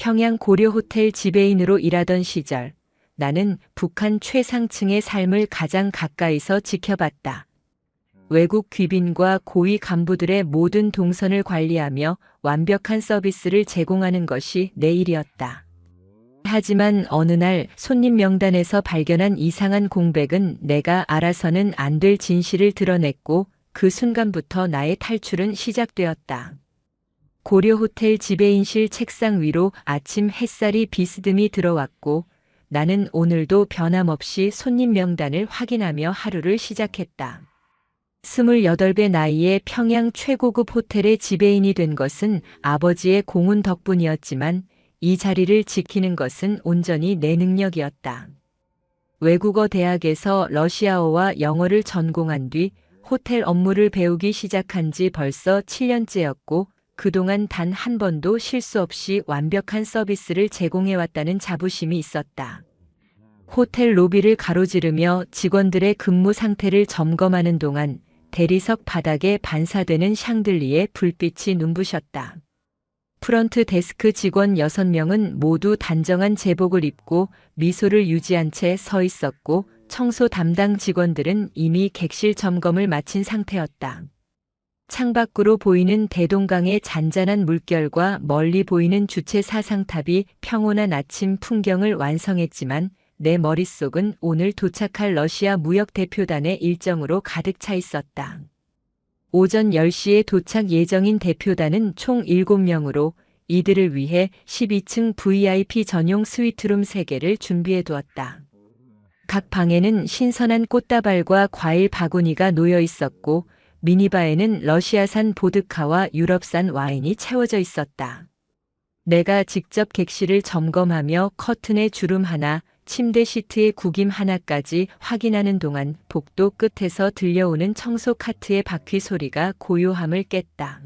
평양 고려 호텔 지배인으로 일하던 시절, 나는 북한 최상층의 삶을 가장 가까이서 지켜봤다. 외국 귀빈과 고위 간부들의 모든 동선을 관리하며 완벽한 서비스를 제공하는 것이 내 일이었다. 하지만 어느 날 손님 명단에서 발견한 이상한 공백은 내가 알아서는 안 될 진실을 드러냈고 그 순간부터 나의 탈출은 시작되었다. 고려 호텔 지배인실 책상 위로 아침 햇살이 비스듬히 들어왔고 나는 오늘도 변함없이 손님 명단을 확인하며 하루를 시작했다. 28배 나이에 평양 최고급 호텔의 지배인이 된 것은 아버지의 공훈 덕분이었지만 이 자리를 지키는 것은 온전히 내 능력이었다. 외국어 대학에서 러시아어와 영어를 전공한 뒤 호텔 업무를 배우기 시작한 지 벌써 7년째였고 그동안 단 한 번도 실수 없이 완벽한 서비스를 제공해왔다는 자부심이 있었다. 호텔 로비를 가로지르며 직원들의 근무 상태를 점검하는 동안 대리석 바닥에 반사되는 샹들리에 불빛이 눈부셨다. 프런트 데스크 직원 6명은 모두 단정한 제복을 입고 미소를 유지한 채 서 있었고 청소 담당 직원들은 이미 객실 점검을 마친 상태였다. 창밖으로 보이는 대동강의 잔잔한 물결과 멀리 보이는 주체 사상탑이 평온한 아침 풍경을 완성했지만 내 머릿속은 오늘 도착할 러시아 무역대표단의 일정으로 가득 차 있었다. 오전 10시에 도착 예정인 대표단은 총 7명으로 이들을 위해 12층 VIP 전용 스위트룸 3개를 준비해 두었다. 각 방에는 신선한 꽃다발과 과일 바구니가 놓여 있었고 미니바에는 러시아산 보드카와 유럽산 와인이 채워져 있었다. 내가 직접 객실을 점검하며 커튼에 주름 하나, 침대 시트에 구김 하나까지 확인하는 동안 복도 끝에서 들려오는 청소 카트의 바퀴 소리가 고요함을 깼다.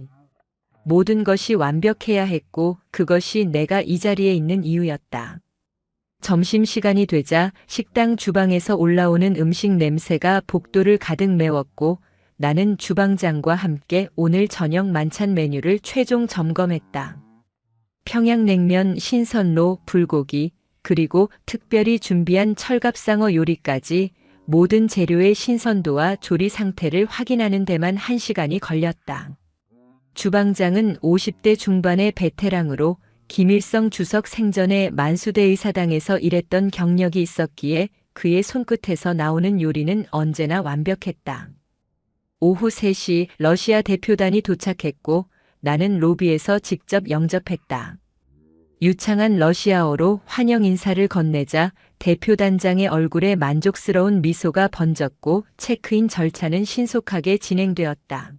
모든 것이 완벽해야 했고 그것이 내가 이 자리에 있는 이유였다. 점심시간이 되자 식당 주방에서 올라오는 음식 냄새가 복도를 가득 메웠고 나는 주방장과 함께 오늘 저녁 만찬 메뉴를 최종 점검했다. 평양냉면, 신선로, 불고기, 그리고 특별히 준비한 철갑상어 요리까지 모든 재료의 신선도와 조리 상태를 확인하는 데만 1시간이 걸렸다. 주방장은 50대 중반의 베테랑으로 김일성 주석 생전에 만수대 의사당에서 일했던 경력이 있었기에 그의 손끝에서 나오는 요리는 언제나 완벽했다. 오후 3시 러시아 대표단이 도착했고 나는 로비에서 직접 영접했다. 유창한 러시아어로 환영 인사를 건네자 대표단장의 얼굴에 만족스러운 미소가 번졌고 체크인 절차는 신속하게 진행되었다.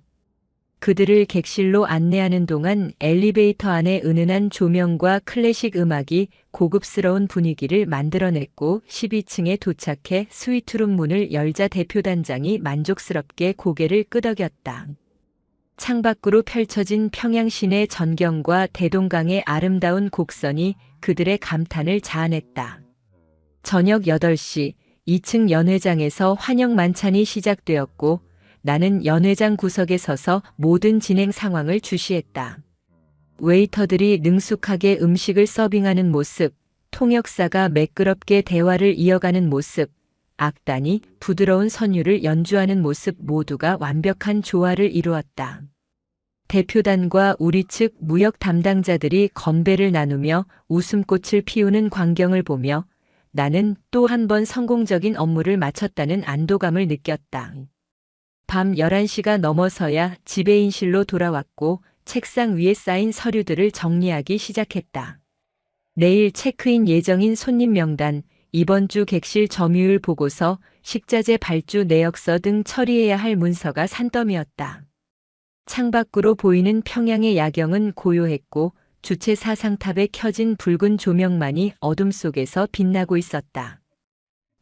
그들을 객실로 안내하는 동안 엘리베이터 안에 은은한 조명과 클래식 음악이 고급스러운 분위기를 만들어냈고 12층에 도착해 스위트룸 문을 열자 대표단장이 만족스럽게 고개를 끄덕였다. 창밖으로 펼쳐진 평양 시내 전경과 대동강의 아름다운 곡선이 그들의 감탄을 자아냈다. 저녁 8시 2층 연회장에서 환영 만찬이 시작되었고 나는 연회장 구석에 서서 모든 진행 상황을 주시했다. 웨이터들이 능숙하게 음식을 서빙하는 모습, 통역사가 매끄럽게 대화를 이어가는 모습, 악단이 부드러운 선율을 연주하는 모습 모두가 완벽한 조화를 이루었다. 대표단과 우리 측 무역 담당자들이 건배를 나누며 웃음꽃을 피우는 광경을 보며 나는 또 한 번 성공적인 업무를 마쳤다는 안도감을 느꼈다. 밤 11시가 넘어서야 지배인실로 돌아왔고 책상 위에 쌓인 서류들을 정리하기 시작했다. 내일 체크인 예정인 손님 명단, 이번 주 객실 점유율 보고서, 식자재 발주 내역서 등 처리해야 할 문서가 산더미였다. 창밖으로 보이는 평양의 야경은 고요했고 주체 사상탑에 켜진 붉은 조명만이 어둠 속에서 빛나고 있었다.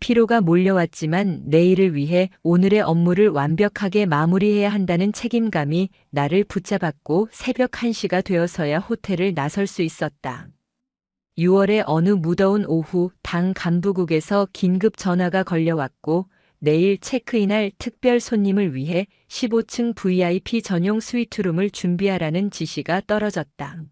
피로가 몰려왔지만 내일을 위해 오늘의 업무를 완벽하게 마무리해야 한다는 책임감이 나를 붙잡았고 새벽 1시가 되어서야 호텔을 나설 수 있었다. 6월의 어느 무더운 오후 당 간부국에서 긴급 전화가 걸려왔고 내일 체크인할 특별 손님을 위해 15층 VIP 전용 스위트룸을 준비하라는 지시가 떨어졌다.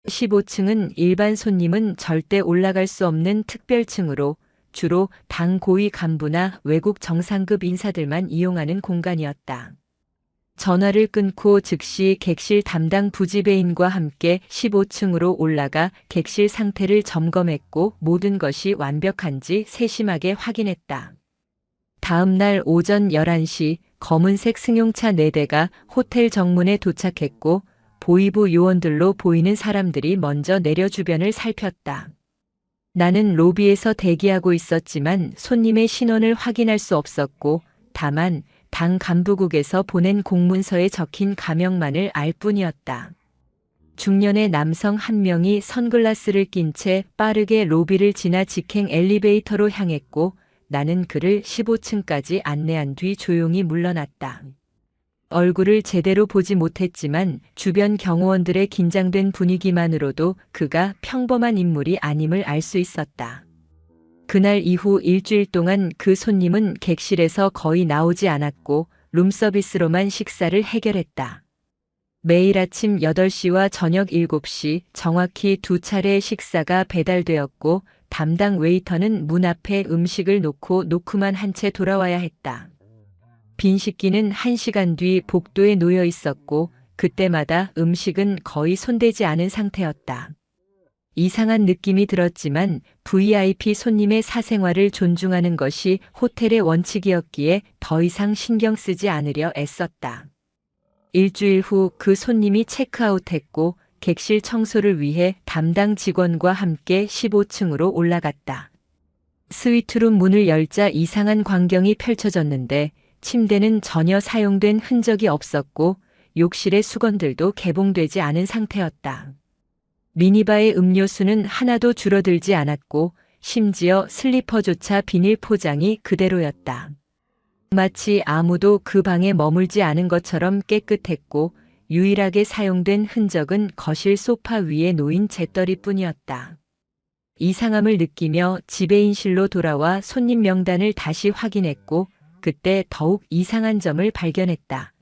15층은 일반 손님은 절대 올라갈 수 없는 특별층으로 주로 당 고위 간부나 외국 정상급 인사들만 이용하는 공간이었다. 전화를 끊고 즉시 객실 담당 부지배인과 함께 15층으로 올라가 객실 상태를 점검했고 모든 것이 완벽한지 세심하게 확인했다. 다음 날 오전 11시 검은색 승용차 4대가 호텔 정문에 도착했고 보이부 요원들로 보이는 사람들이 먼저 내려 주변을 살폈다. 나는 로비에서 대기하고 있었지만 손님의 신원을 확인할 수 없었고 다만 당 간부국에서 보낸 공문서에 적힌 가명만을 알 뿐이었다. 중년의 남성 한 명이 선글라스를 낀 채 빠르게 로비를 지나 직행 엘리베이터로 향했고 나는 그를 15층까지 안내한 뒤 조용히 물러났다. 얼굴을 제대로 보지 못했지만 주변 경호원들의 긴장된 분위기만으로도 그가 평범한 인물이 아님을 알 수 있었다. 그날 이후 일주일 동안 그 손님은 객실에서 거의 나오지 않았고 룸서비스로만 식사를 해결했다. 매일 아침 8시와 저녁 7시 정확히 2차례의 식사가 배달되었고 담당 웨이터는 문 앞에 음식을 놓고 노크만 한 채 돌아와야 했다. 빈 식기는 1시간 뒤 복도에 놓여 있었고 그때마다 음식은 거의 손대지 않은 상태였다. 이상한 느낌이 들었지만 VIP 손님의 사생활을 존중하는 것이 호텔의 원칙이었기에 더 이상 신경 쓰지 않으려 애썼다. 일주일 후 그 손님이 체크아웃했고 객실 청소를 위해 담당 직원과 함께 15층으로 올라갔다. 스위트룸 문을 열자 이상한 광경이 펼쳐졌는데 침대는 전혀 사용된 흔적이 없었고 욕실의 수건들도 개봉되지 않은 상태였다. 미니바의 음료수는 하나도 줄어들지 않았고 심지어 슬리퍼조차 비닐 포장이 그대로였다. 마치 아무도 그 방에 머물지 않은 것처럼 깨끗했고 유일하게 사용된 흔적은 거실 소파 위에 놓인 재떨이뿐이었다. 이상함을 느끼며 지배인실로 돌아와 손님 명단을 다시 확인했고 그때 더욱 이상한 점을 발견했다.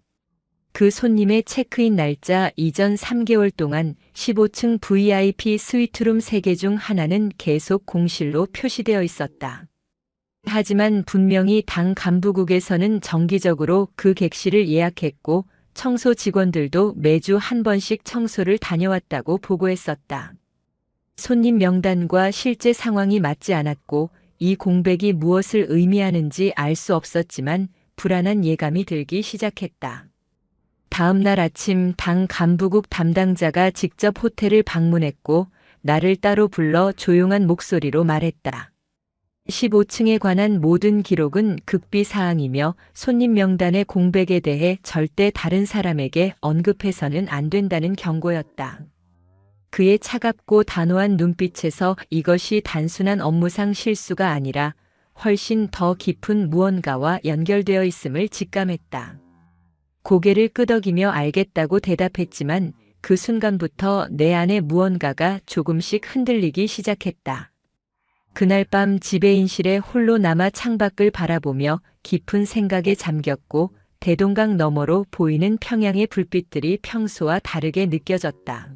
그 손님의 체크인 날짜 이전 3개월 동안 15층 VIP 스위트룸 3개 중 하나는 계속 공실로 표시되어 있었다. 하지만 분명히 당 간부국에서는 정기적으로 그 객실을 예약했고 청소 직원들도 매주 한 번씩 청소를 다녀왔다고 보고했었다. 손님 명단과 실제 상황이 맞지 않았고 이 공백이 무엇을 의미하는지 알 수 없었지만 불안한 예감이 들기 시작했다. 다음 날 아침 당 간부국 담당자가 직접 호텔을 방문했고 나를 따로 불러 조용한 목소리로 말했다. 15층에 관한 모든 기록은 극비사항이며 손님 명단의 공백에 대해 절대 다른 사람에게 언급해서는 안 된다는 경고였다. 그의 차갑고 단호한 눈빛에서 이것이 단순한 업무상 실수가 아니라 훨씬 더 깊은 무언가와 연결되어 있음을 직감했다. 고개를 끄덕이며 알겠다고 대답했지만 그 순간부터 내 안에 무언가가 조금씩 흔들리기 시작했다. 그날 밤 지배인실에 홀로 남아 창밖을 바라보며 깊은 생각에 잠겼고 대동강 너머로 보이는 평양의 불빛들이 평소와 다르게 느껴졌다.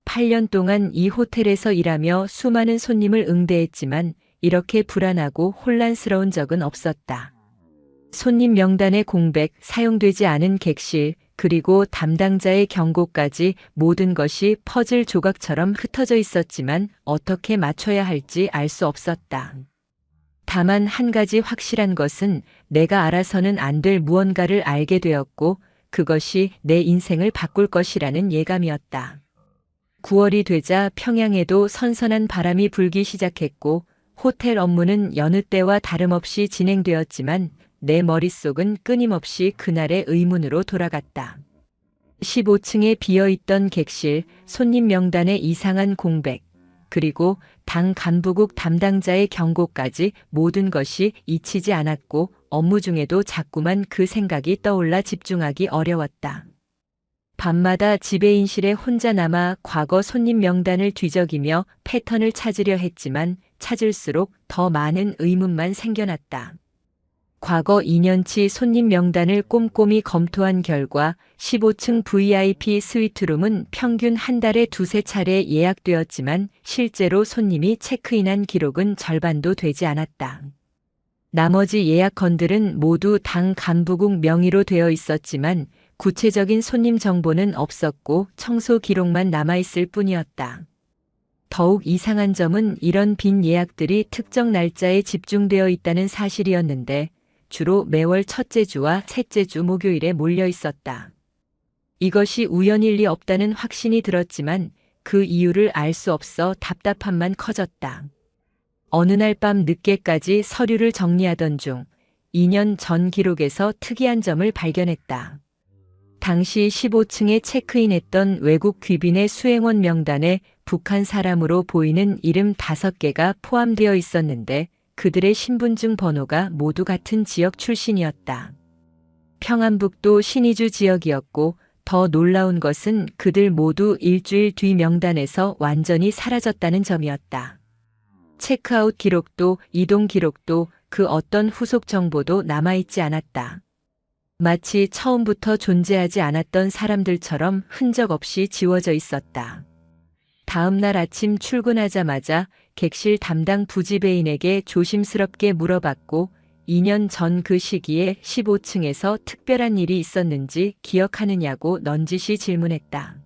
8년 동안 이 호텔에서 일하며 수많은 손님을 응대했지만 이렇게 불안하고 혼란스러운 적은 없었다. 손님 명단의 공백, 사용되지 않은 객실, 그리고 담당자의 경고까지 모든 것이 퍼즐 조각처럼 흩어져 있었지만 어떻게 맞춰야 할지 알 수 없었다. 다만 한 가지 확실한 것은 내가 알아서는 안 될 무언가를 알게 되었고 그것이 내 인생을 바꿀 것이라는 예감이었다. 9월이 되자 평양에도 선선한 바람이 불기 시작했고 호텔 업무는 여느 때와 다름없이 진행되었지만 내 머릿속은 끊임없이 그날의 의문으로 돌아갔다. 15층에 비어있던 객실, 손님 명단의 이상한 공백, 그리고 당 간부국 담당자의 경고까지 모든 것이 잊히지 않았고 업무 중에도 자꾸만 그 생각이 떠올라 집중하기 어려웠다. 밤마다 지배인실에 혼자 남아 과거 손님 명단을 뒤적이며 패턴을 찾으려 했지만 찾을수록 더 많은 의문만 생겨났다. 과거 2년치 손님 명단을 꼼꼼히 검토한 결과 15층 VIP 스위트룸은 평균 한 달에 두세 차례 예약되었지만 실제로 손님이 체크인한 기록은 절반도 되지 않았다. 나머지 예약건들은 모두 당 간부국 명의로 되어 있었지만 구체적인 손님 정보는 없었고 청소 기록만 남아있을 뿐이었다. 더욱 이상한 점은 이런 빈 예약들이 특정 날짜에 집중되어 있다는 사실이었는데 주로 매월 첫째 주와 셋째 주 목요일에 몰려 있었다. 이것이 우연일 리 없다는 확신이 들었지만 그 이유를 알 수 없어 답답함만 커졌다. 어느 날 밤 늦게까지 서류를 정리하던 중 2년 전 기록에서 특이한 점을 발견했다. 당시 15층에 체크인했던 외국 귀빈의 수행원 명단에 북한 사람으로 보이는 이름 5개가 포함되어 있었는데 그들의 신분증 번호가 모두 같은 지역 출신이었다. 평안북도 신의주 지역이었고 더 놀라운 것은 그들 모두 일주일 뒤 명단에서 완전히 사라졌다는 점이었다. 체크아웃 기록도 이동 기록도 그 어떤 후속 정보도 남아있지 않았다. 마치 처음부터 존재하지 않았던 사람들처럼 흔적 없이 지워져 있었다. 다음 날 아침 출근하자마자 객실 담당 부지배인에게 조심스럽게 물어봤고 2년 전 그 시기에 15층에서 특별한 일이 있었는지 기억하느냐고 넌지시 질문했다.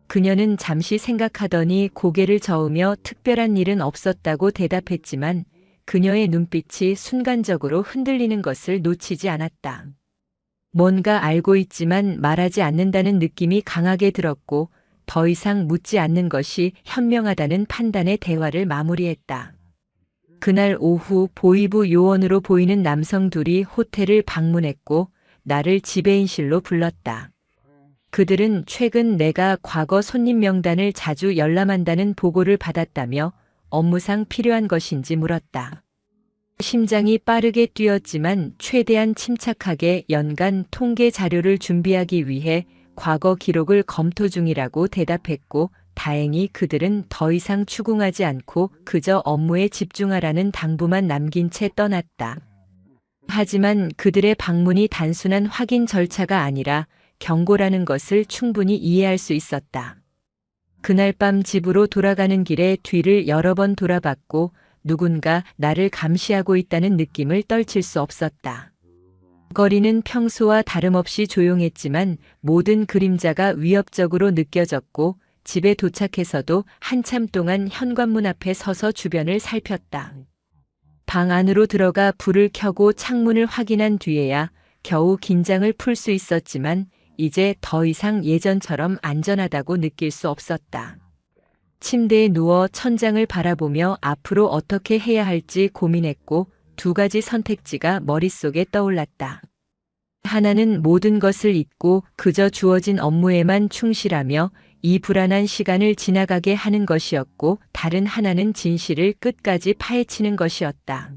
그녀는 잠시 생각하더니 고개를 저으며 특별한 일은 없었다고 대답했지만 그녀의 눈빛이 순간적으로 흔들리는 것을 놓치지 않았다. 뭔가 알고 있지만 말하지 않는다는 느낌이 강하게 들었고 더 이상 묻지 않는 것이 현명하다는 판단의 대화를 마무리했다. 그날 오후 보이부 요원으로 보이는 남성 둘이 호텔을 방문했고 나를 지배인실로 불렀다. 그들은 최근 내가 과거 손님 명단을 자주 열람한다는 보고를 받았다며 업무상 필요한 것인지 물었다. 심장이 빠르게 뛰었지만 최대한 침착하게 연간 통계 자료를 준비하기 위해 과거 기록을 검토 중이라고 대답했고 다행히 그들은 더 이상 추궁하지 않고 그저 업무에 집중하라는 당부만 남긴 채 떠났다. 하지만 그들의 방문이 단순한 확인 절차가 아니라 경고라는 것을 충분히 이해할 수 있었다. 그날 밤 집으로 돌아가는 길에 뒤를 여러 번 돌아봤고 누군가 나를 감시하고 있다는 느낌을 떨칠 수 없었다. 거리는 평소와 다름없이 조용했지만 모든 그림자가 위협적으로 느껴졌고 집에 도착해서도 한참 동안 현관문 앞에 서서 주변을 살폈다. 방 안으로 들어가 불을 켜고 창문을 확인한 뒤에야 겨우 긴장을 풀 수 있었지만 이제 더 이상 예전처럼 안전하다고 느낄 수 없었다. 침대에 누워 천장을 바라보며 앞으로 어떻게 해야 할지 고민했고 2가지 선택지가 머릿속에 떠올랐다. 하나는 모든 것을 잊고 그저 주어진 업무에만 충실하며 이 불안한 시간을 지나가게 하는 것이었고 다른 하나는 진실을 끝까지 파헤치는 것이었다.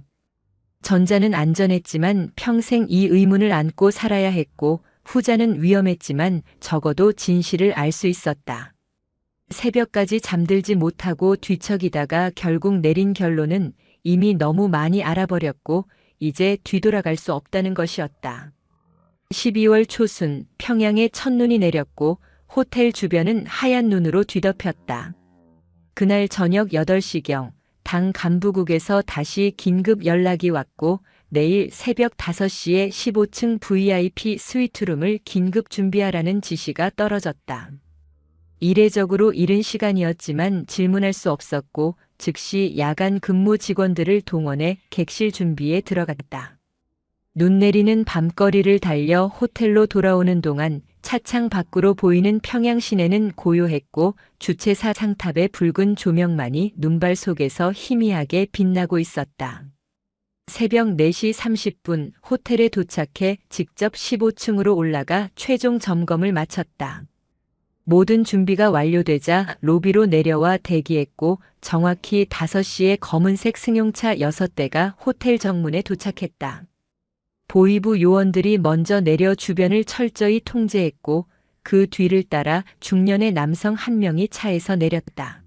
전자는 안전했지만 평생 이 의문을 안고 살아야 했고 후자는 위험했지만 적어도 진실을 알 수 있었다. 새벽까지 잠들지 못하고 뒤척이다가 결국 내린 결론은 이미 너무 많이 알아버렸고 이제 뒤돌아갈 수 없다는 것이었다. 12월 초순 평양에 첫눈이 내렸고 호텔 주변은 하얀 눈으로 뒤덮였다. 그날 저녁 8시경 당 간부국에서 다시 긴급 연락이 왔고 내일 새벽 5시에 15층 VIP 스위트룸을 긴급 준비하라는 지시가 떨어졌다. 이례적으로 이른 시간이었지만 질문할 수 없었고 즉시 야간 근무 직원들을 동원해 객실 준비에 들어갔다. 눈 내리는 밤거리를 달려 호텔로 돌아오는 동안 차창 밖으로 보이는 평양 시내는 고요했고 주최사 상탑의 붉은 조명만이 눈발 속에서 희미하게 빛나고 있었다. 새벽 4시 30분 호텔에 도착해 직접 15층으로 올라가 최종 점검을 마쳤다. 모든 준비가 완료되자 로비로 내려와 대기했고 정확히 5시에 검은색 승용차 6대가 호텔 정문에 도착했다. 보이부 요원들이 먼저 내려 주변을 철저히 통제했고 그 뒤를 따라 중년의 남성 한 명이 차에서 내렸다.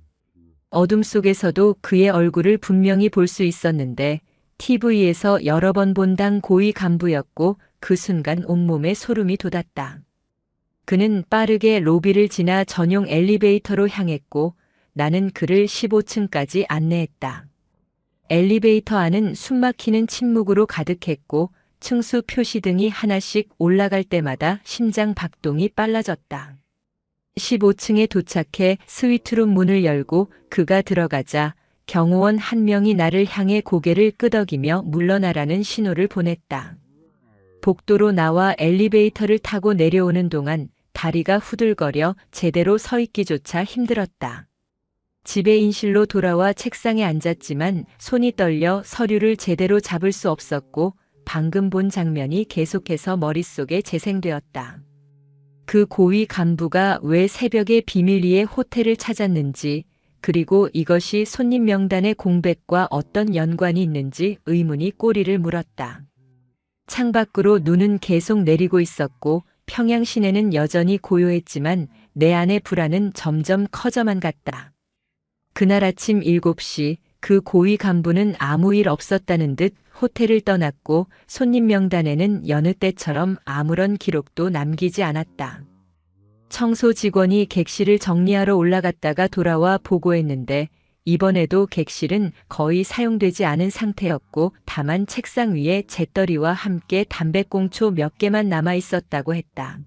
어둠 속에서도 그의 얼굴을 분명히 볼 수 있었는데 TV에서 여러 번 본 당 고위 간부였고 그 순간 온몸에 소름이 돋았다. 그는 빠르게 로비를 지나 전용 엘리베이터로 향했고 나는 그를 15층까지 안내했다. 엘리베이터 안은 숨막히는 침묵으로 가득했고 층수 표시등이 하나씩 올라갈 때마다 심장 박동이 빨라졌다. 15층에 도착해 스위트룸 문을 열고 그가 들어가자 경호원 한 명이 나를 향해 고개를 끄덕이며 물러나라는 신호를 보냈다. 복도로 나와 엘리베이터를 타고 내려오는 동안 다리가 후들거려 제대로 서 있기조차 힘들었다. 지배인실로 돌아와 책상에 앉았지만 손이 떨려 서류를 제대로 잡을 수 없었고 방금 본 장면이 계속해서 머릿속에 재생되었다. 그 고위 간부가 왜 새벽에 비밀리에 호텔을 찾았는지, 그리고 이것이 손님 명단의 공백과 어떤 연관이 있는지 의문이 꼬리를 물었다. 창밖으로 눈은 계속 내리고 있었고 평양 시내는 여전히 고요했지만 내 안의 불안은 점점 커져만 갔다. 그날 아침 7시 그 고위 간부는 아무 일 없었다는 듯 호텔을 떠났고 손님 명단에는 여느 때처럼 아무런 기록도 남기지 않았다. 청소 직원이 객실을 정리하러 올라갔다가 돌아와 보고했는데 이번에도 객실은 거의 사용되지 않은 상태였고 다만 책상 위에 재떨이와 함께 담배꽁초 몇 개만 남아 있었다고 했다.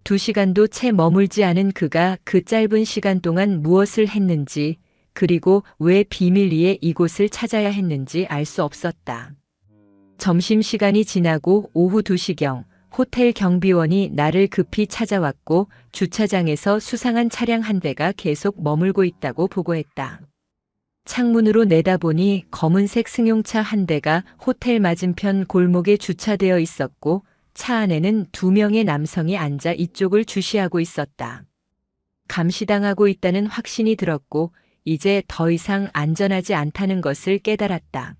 2시간도 채 머물지 않은 그가 그 짧은 시간 동안 무엇을 했는지, 그리고 왜 비밀리에 이곳을 찾아야 했는지 알 수 없었다. 점심시간이 지나고 오후 2시경 호텔 경비원이 나를 급히 찾아왔고 주차장에서 수상한 차량 한 대가 계속 머물고 있다고 보고했다. 창문으로 내다보니 검은색 승용차 한 대가 호텔 맞은편 골목에 주차되어 있었고 차 안에는 2명의 남성이 앉아 이쪽을 주시하고 있었다. 감시당하고 있다는 확신이 들었고 이제 더 이상 안전하지 않다는 것을 깨달았다.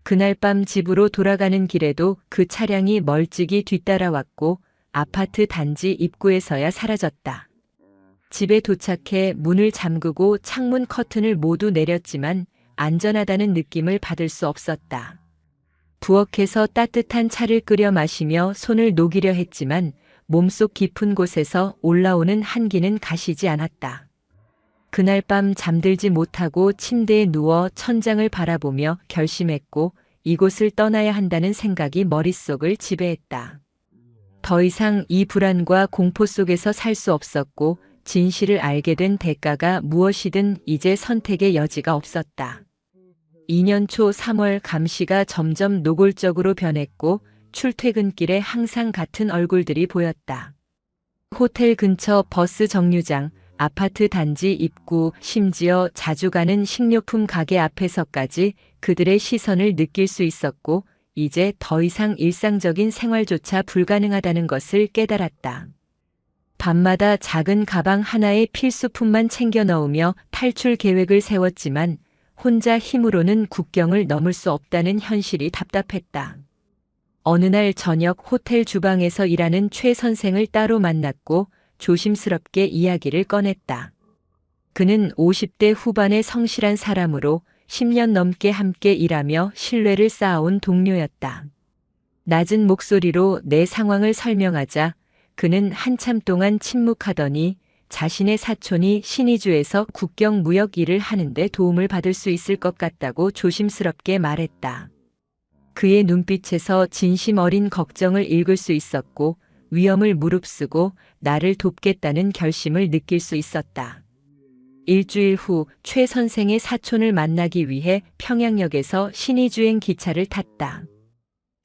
그날 밤 집으로 돌아가는 길에도 그 차량이 멀찍이 뒤따라왔고 아파트 단지 입구에서야 사라졌다. 집에 도착해 문을 잠그고 창문 커튼을 모두 내렸지만 안전하다는 느낌을 받을 수 없었다. 부엌에서 따뜻한 차를 끓여 마시며 손을 녹이려 했지만 몸속 깊은 곳에서 올라오는 한기는 가시지 않았다. 그날 밤 잠들지 못하고 침대에 누워 천장을 바라보며 결심했고 이곳을 떠나야 한다는 생각이 머릿속을 지배했다. 더 이상 이 불안과 공포 속에서 살 수 없었고 진실을 알게 된 대가가 무엇이든 이제 선택의 여지가 없었다. 2년 초 3월 감시가 점점 노골적으로 변했고 출퇴근길에 항상 같은 얼굴들이 보였다. 호텔 근처 버스 정류장, 아파트 단지 입구, 심지어 자주 가는 식료품 가게 앞에서까지 그들의 시선을 느낄 수 있었고 이제 더 이상 일상적인 생활조차 불가능하다는 것을 깨달았다. 밤마다 작은 가방 하나에 필수품만 챙겨 넣으며 탈출 계획을 세웠지만 혼자 힘으로는 국경을 넘을 수 없다는 현실이 답답했다. 어느 날 저녁 호텔 주방에서 일하는 최 선생을 따로 만났고 조심스럽게 이야기를 꺼냈다. 그는 50대 후반의 성실한 사람으로 10년 넘게 함께 일하며 신뢰를 쌓아온 동료였다. 낮은 목소리로 내 상황을 설명하자 그는 한참 동안 침묵하더니 자신의 사촌이 신의주에서 국경 무역 일을 하는데 도움을 받을 수 있을 것 같다고 조심스럽게 말했다. 그의 눈빛에서 진심 어린 걱정을 읽을 수 있었고 위험을 무릅쓰고 나를 돕겠다는 결심을 느낄 수 있었다. 일주일 후 최 선생의 사촌을 만나기 위해 평양역에서 신의주행 기차를 탔다.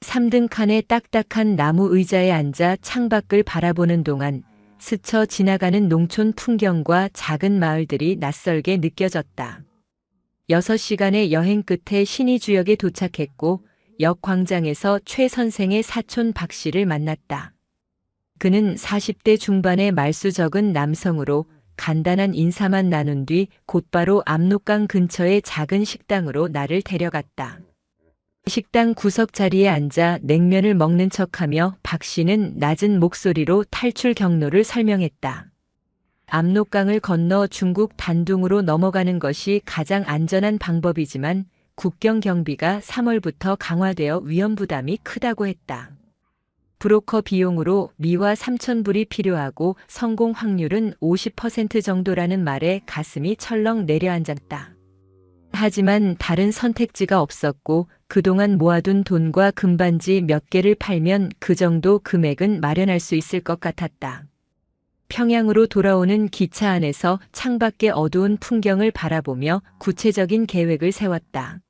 3등 칸의 딱딱한 나무 의자에 앉아 창밖을 바라보는 동안 스쳐 지나가는 농촌 풍경과 작은 마을들이 낯설게 느껴졌다. 6시간의 여행 끝에 신의주역에 도착했고 역 광장에서 최 선생의 사촌 박 씨를 만났다. 그는 40대 중반의 말수 적은 남성으로 간단한 인사만 나눈 뒤 곧바로 압록강 근처의 작은 식당으로 나를 데려갔다. 식당 구석 자리에 앉아 냉면을 먹는 척하며 박 씨는 낮은 목소리로 탈출 경로를 설명했다. 압록강을 건너 중국 단둥으로 넘어가는 것이 가장 안전한 방법이지만 국경 경비가 3월부터 강화되어 위험 부담이 크다고 했다. 브로커 비용으로 미화 3,000불이 필요하고 성공 확률은 50% 정도라는 말에 가슴이 철렁 내려앉았다. 하지만 다른 선택지가 없었고 그동안 모아둔 돈과 금반지 몇 개를 팔면 그 정도 금액은 마련할 수 있을 것 같았다. 평양으로 돌아오는 기차 안에서 창밖의 어두운 풍경을 바라보며 구체적인 계획을 세웠다.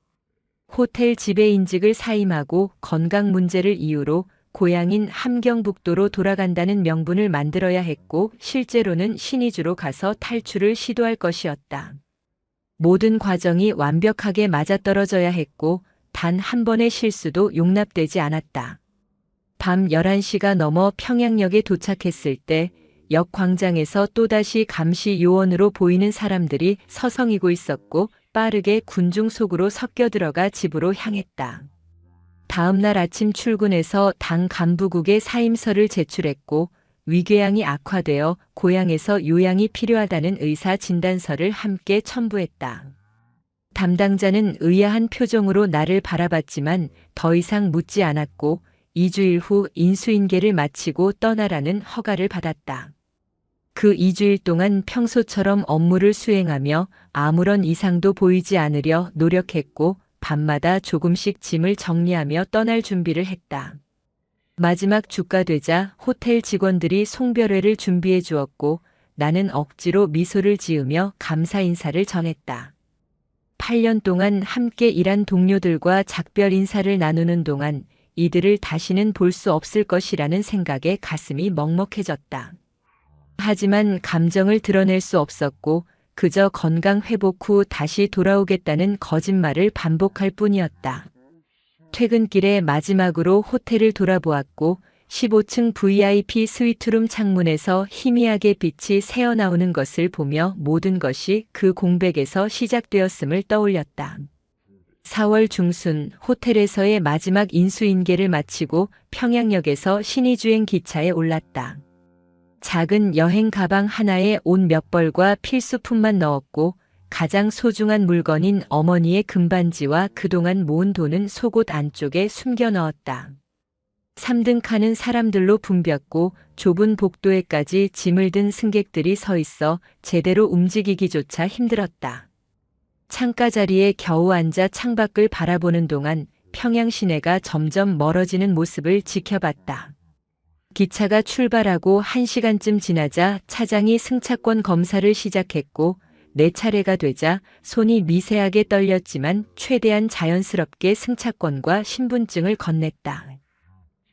호텔 지배인직을 사임하고 건강 문제를 이유로 고향인 함경북도로 돌아간다는 명분을 만들어야 했고 실제로는 신의주로 가서 탈출을 시도할 것이었다. 모든 과정이 완벽하게 맞아떨어져야 했고 단 한 번의 실수도 용납되지 않았다. 밤 11시가 넘어 평양역에 도착했을 때 역 광장에서 또다시 감시 요원으로 보이는 사람들이 서성이고 있었고 빠르게 군중 속으로 섞여 들어가 집으로 향했다. 다음 날 아침 출근해서 당 간부국에 사임서를 제출했고 위궤양이 악화되어 고향에서 요양이 필요하다는 의사 진단서를 함께 첨부했다. 담당자는 의아한 표정으로 나를 바라봤지만 더 이상 묻지 않았고 2주일 후 인수인계를 마치고 떠나라는 허가를 받았다. 그 2주일 동안 평소처럼 업무를 수행하며 아무런 이상도 보이지 않으려 노력했고 밤마다 조금씩 짐을 정리하며 떠날 준비를 했다. 마지막 주가 되자 호텔 직원들이 송별회를 준비해 주었고 나는 억지로 미소를 지으며 감사 인사를 전했다. 8년 동안 함께 일한 동료들과 작별 인사를 나누는 동안 이들을 다시는 볼 수 없을 것이라는 생각에 가슴이 먹먹해졌다. 하지만 감정을 드러낼 수 없었고 그저 건강 회복 후 다시 돌아오겠다는 거짓말을 반복할 뿐이었다. 퇴근길에 마지막으로 호텔을 돌아보았고 15층 VIP 스위트룸 창문에서 희미하게 빛이 새어나오는 것을 보며 모든 것이 그 공백에서 시작되었음을 떠올렸다. 4월 중순 호텔에서의 마지막 인수인계를 마치고 평양역에서 신의주행 기차에 올랐다. 작은 여행 가방 하나에 옷 몇 벌과 필수품만 넣었고 가장 소중한 물건인 어머니의 금반지와 그동안 모은 돈은 속옷 안쪽에 숨겨 넣었다. 3등 칸은 사람들로 붐볐고 좁은 복도에까지 짐을 든 승객들이 서 있어 제대로 움직이기조차 힘들었다. 창가 자리에 겨우 앉아 창밖을 바라보는 동안 평양 시내가 점점 멀어지는 모습을 지켜봤다. 기차가 출발하고 1시간쯤 지나자 차장이 승차권 검사를 시작했고 내 차례가 되자 손이 미세하게 떨렸지만 최대한 자연스럽게 승차권과 신분증을 건넸다.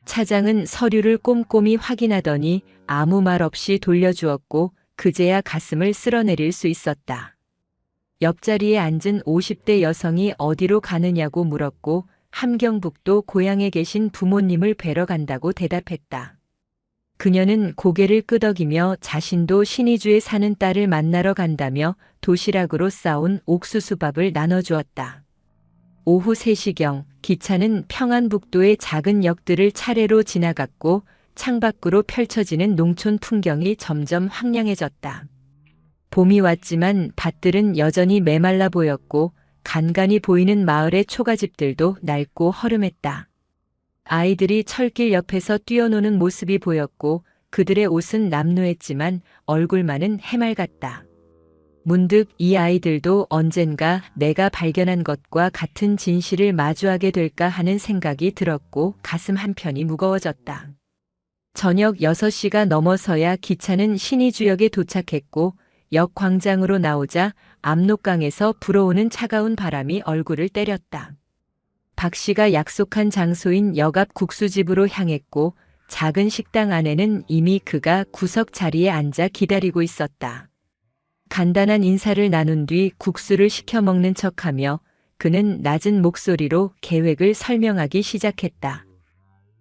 차장은 서류를 꼼꼼히 확인하더니 아무 말 없이 돌려주었고 그제야 가슴을 쓸어내릴 수 있었다. 옆자리에 앉은 50대 여성이 어디로 가느냐고 물었고 함경북도 고향에 계신 부모님을 뵈러 간다고 대답했다. 그녀는 고개를 끄덕이며 자신도 신의주에 사는 딸을 만나러 간다며 도시락으로 싸온 옥수수밥을 나눠주었다. 오후 3시경 기차는 평안북도의 작은 역들을 차례로 지나갔고 창밖으로 펼쳐지는 농촌 풍경이 점점 황량해졌다. 봄이 왔지만 밭들은 여전히 메말라 보였고 간간히 보이는 마을의 초가집들도 낡고 허름했다. 아이들이 철길 옆에서 뛰어노는 모습이 보였고 그들의 옷은 남루했지만 얼굴만은 해맑았다. 문득 이 아이들도 언젠가 내가 발견한 것과 같은 진실을 마주하게 될까 하는 생각이 들었고 가슴 한편이 무거워졌다. 저녁 6시가 넘어서야 기차는 신의주역에 도착했고 역 광장으로 나오자 압록강에서 불어오는 차가운 바람이 얼굴을 때렸다. 박 씨가 약속한 장소인 역 앞 국수집으로 향했고 작은 식당 안에는 이미 그가 구석 자리에 앉아 기다리고 있었다. 간단한 인사를 나눈 뒤 국수를 시켜 먹는 척하며 그는 낮은 목소리로 계획을 설명하기 시작했다.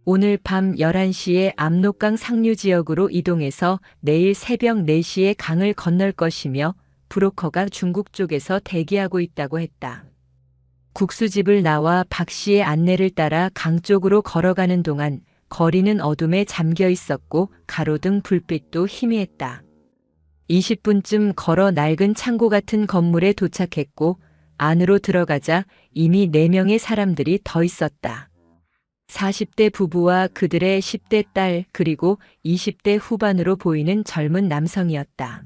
오늘 밤 11시에 압록강 상류 지역으로 이동해서 내일 새벽 4시에 강을 건널 것이며 브로커가 중국 쪽에서 대기하고 있다고 했다. 국수집을 나와 박 씨의 안내를 따라 강 쪽으로 걸어가는 동안 거리는 어둠에 잠겨 있었고 가로등 불빛도 희미했다. 20분쯤 걸어 낡은 창고 같은 건물에 도착했고 안으로 들어가자 이미 4명의 사람들이 더 있었다. 40대 부부와 그들의 10대 딸 그리고 20대 후반으로 보이는 젊은 남성이었다.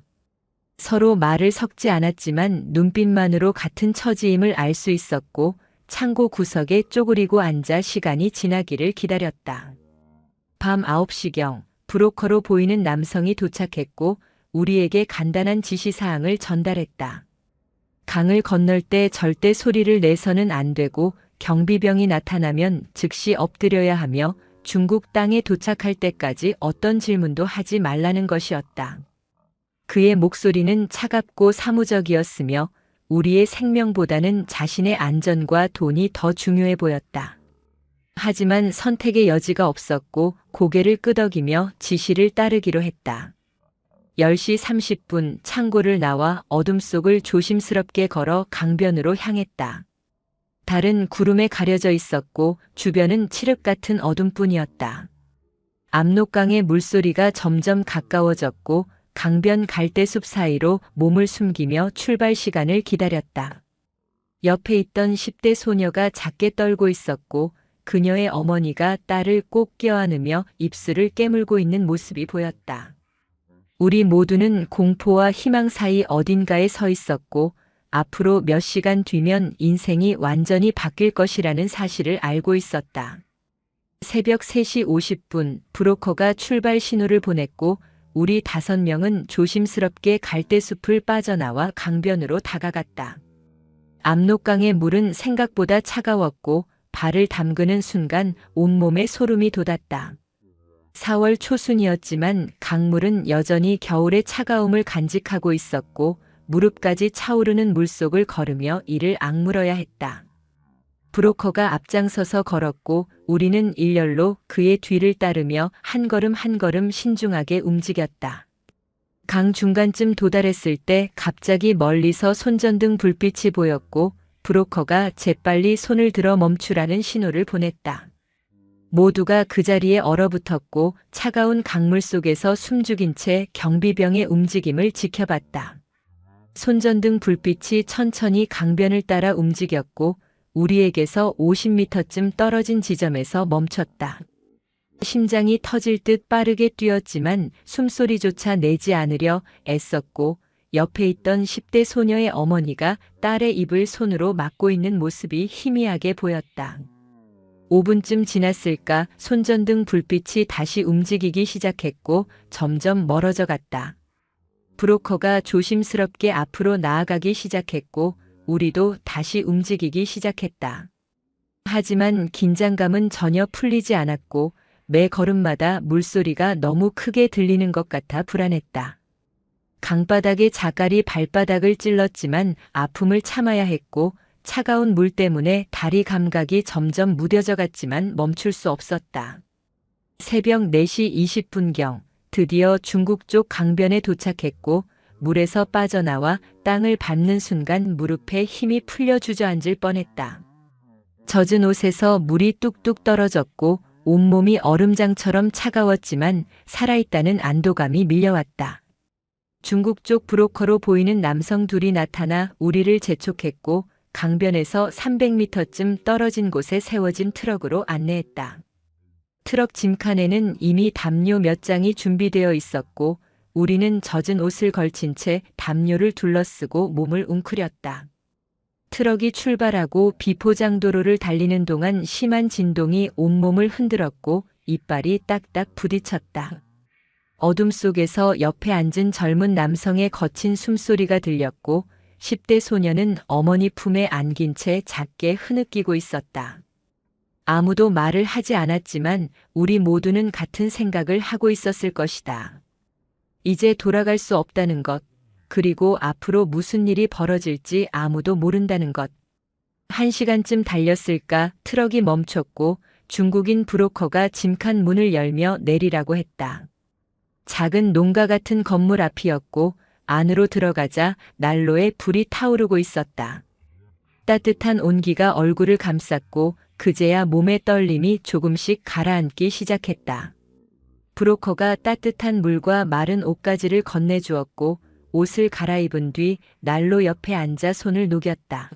서로 말을 섞지 않았지만 눈빛만으로 같은 처지임을 알 수 있었고 창고 구석에 쪼그리고 앉아 시간이 지나기를 기다렸다. 밤 9시경 브로커로 보이는 남성이 도착했고 우리에게 간단한 지시사항을 전달했다. 강을 건널 때 절대 소리를 내서는 안 되고 경비병이 나타나면 즉시 엎드려야 하며 중국 땅에 도착할 때까지 어떤 질문도 하지 말라는 것이었다. 그의 목소리는 차갑고 사무적이었으며 우리의 생명보다는 자신의 안전과 돈이 더 중요해 보였다. 하지만 선택의 여지가 없었고 고개를 끄덕이며 지시를 따르기로 했다. 10시 30분 창고를 나와 어둠 속을 조심스럽게 걸어 강변으로 향했다. 달은 구름에 가려져 있었고 주변은 칠흑 같은 어둠뿐이었다. 압록강의 물소리가 점점 가까워졌고 강변 갈대숲 사이로 몸을 숨기며 출발 시간을 기다렸다. 옆에 있던 10대 소녀가 작게 떨고 있었고 그녀의 어머니가 딸을 꼭 껴안으며 입술을 깨물고 있는 모습이 보였다. 우리 모두는 공포와 희망 사이 어딘가에 서 있었고 앞으로 몇 시간 뒤면 인생이 완전히 바뀔 것이라는 사실을 알고 있었다. 새벽 3시 50분 브로커가 출발 신호를 보냈고 우리 5명은 조심스럽게 갈대숲을 빠져나와 강변으로 다가갔다. 압록강의 물은 생각보다 차가웠고 발을 담그는 순간 온몸에 소름이 돋았다. 4월 초순이었지만 강물은 여전히 겨울의 차가움을 간직하고 있었고 무릎까지 차오르는 물속을 걸으며 이를 악물어야 했다. 브로커가 앞장서서 걸었고 우리는 일렬로 그의 뒤를 따르며 한 걸음 한 걸음 신중하게 움직였다. 강 중간쯤 도달했을 때 갑자기 멀리서 손전등 불빛이 보였고 브로커가 재빨리 손을 들어 멈추라는 신호를 보냈다. 모두가 그 자리에 얼어붙었고 차가운 강물 속에서 숨죽인 채 경비병의 움직임을 지켜봤다. 손전등 불빛이 천천히 강변을 따라 움직였고 우리에게서 50m쯤 떨어진 지점에서 멈췄다. 심장이 터질 듯 빠르게 뛰었지만 숨소리조차 내지 않으려 애썼고 옆에 있던 10대 소녀의 어머니가 딸의 입을 손으로 막고 있는 모습이 희미하게 보였다. 5분쯤 지났을까 손전등 불빛이 다시 움직이기 시작했고 점점 멀어져 갔다. 브로커가 조심스럽게 앞으로 나아가기 시작했고 우리도 다시 움직이기 시작했다. 하지만 긴장감은 전혀 풀리지 않았고 매 걸음마다 물소리가 너무 크게 들리는 것 같아 불안했다. 강바닥의 자갈이 발바닥을 찔렀지만 아픔을 참아야 했고 차가운 물 때문에 다리 감각이 점점 무뎌져 갔지만 멈출 수 없었다. 새벽 4시 20분경 드디어 중국 쪽 강변에 도착했고 물에서 빠져나와 땅을 밟는 순간 무릎에 힘이 풀려 주저앉을 뻔했다. 젖은 옷에서 물이 뚝뚝 떨어졌고 온몸이 얼음장처럼 차가웠지만 살아있다는 안도감이 밀려왔다. 중국 쪽 브로커로 보이는 남성 둘이 나타나 우리를 재촉했고 강변에서 300m쯤 떨어진 곳에 세워진 트럭으로 안내했다. 트럭 짐칸에는 이미 담요 몇 장이 준비되어 있었고 우리는 젖은 옷을 걸친 채 담요를 둘러쓰고 몸을 웅크렸다. 트럭이 출발하고 비포장도로를 달리는 동안 심한 진동이 온몸을 흔들었고 이빨이 딱딱 부딪혔다. 어둠 속에서 옆에 앉은 젊은 남성의 거친 숨소리가 들렸고 10대 소녀는 어머니 품에 안긴 채 작게 흐느끼고 있었다. 아무도 말을 하지 않았지만 우리 모두는 같은 생각을 하고 있었을 것이다. 이제 돌아갈 수 없다는 것, 그리고 앞으로 무슨 일이 벌어질지 아무도 모른다는 것. 1시간쯤 달렸을까 트럭이 멈췄고 중국인 브로커가 짐칸 문을 열며 내리라고 했다. 작은 농가 같은 건물 앞이었고 안으로 들어가자 난로에 불이 타오르고 있었다. 따뜻한 온기가 얼굴을 감쌌고 그제야 몸의 떨림이 조금씩 가라앉기 시작했다. 브로커가 따뜻한 물과 마른 옷가지를 건네주었고 옷을 갈아입은 뒤 난로 옆에 앉아 손을 녹였다.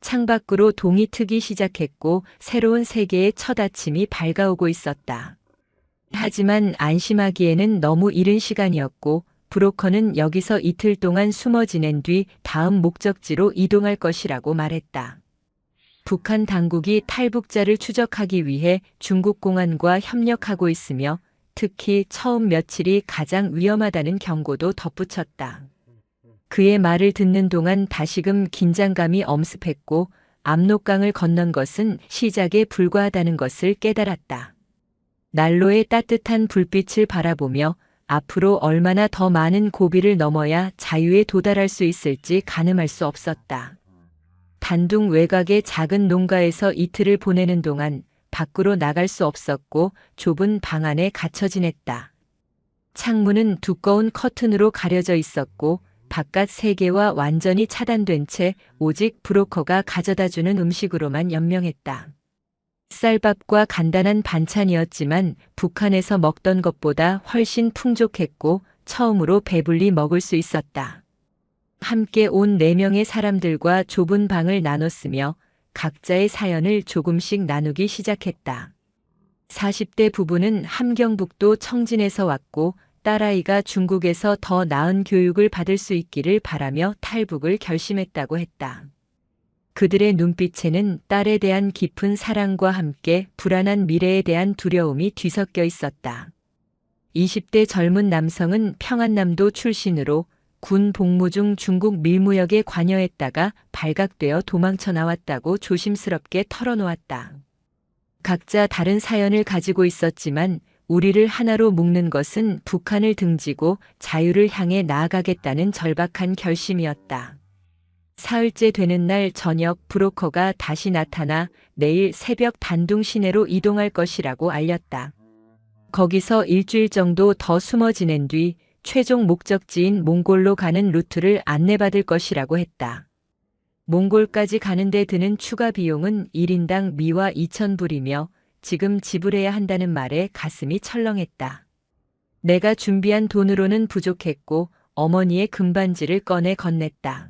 창밖으로 동이 트기 시작했고 새로운 세계의 첫 아침이 밝아오고 있었다. 하지만 안심하기에는 너무 이른 시간이었고 브로커는 여기서 이틀 동안 숨어 지낸 뒤 다음 목적지로 이동할 것이라고 말했다. 북한 당국이 탈북자를 추적하기 위해 중국 공안과 협력하고 있으며 특히 처음 며칠이 가장 위험하다는 경고도 덧붙였다. 그의 말을 듣는 동안 다시금 긴장감이 엄습했고 압록강을 건넌 것은 시작에 불과하다는 것을 깨달았다. 난로의 따뜻한 불빛을 바라보며 앞으로 얼마나 더 많은 고비를 넘어야 자유에 도달할 수 있을지 가늠할 수 없었다. 단둥 외곽의 작은 농가에서 이틀을 보내는 동안 밖으로 나갈 수 없었고 좁은 방 안에 갇혀 지냈다. 창문은 두꺼운 커튼으로 가려져 있었고 바깥 세계와 완전히 차단된 채 오직 브로커가 가져다주는 음식으로만 연명했다. 쌀밥과 간단한 반찬이었지만 북한에서 먹던 것보다 훨씬 풍족했고 처음으로 배불리 먹을 수 있었다. 함께 온 4명의 사람들과 좁은 방을 나눴으며 각자의 사연을 조금씩 나누기 시작했다. 40대 부부는 함경북도 청진에서 왔고 딸아이가 중국에서 더 나은 교육을 받을 수 있기를 바라며 탈북을 결심했다고 했다. 그들의 눈빛에는 딸에 대한 깊은 사랑과 함께 불안한 미래에 대한 두려움이 뒤섞여 있었다. 20대 젊은 남성은 평안남도 출신으로 군 복무 중 중국 밀무역에 관여했다가 발각되어 도망쳐 나왔다고 조심스럽게 털어놓았다. 각자 다른 사연을 가지고 있었지만 우리를 하나로 묶는 것은 북한을 등지고 자유를 향해 나아가겠다는 절박한 결심이었다. 사흘째 되는 날 저녁 브로커가 다시 나타나 내일 새벽 단둥 시내로 이동할 것이라고 알렸다. 거기서 일주일 정도 더 숨어 지낸 뒤 최종 목적지인 몽골로 가는 루트를 안내받을 것이라고 했다. 몽골까지 가는데 드는 추가 비용은 1인당 미화 2,000불이며 지금 지불해야 한다는 말에 가슴이 철렁했다. 내가 준비한 돈으로는 부족했고 어머니의 금반지를 꺼내 건넸다.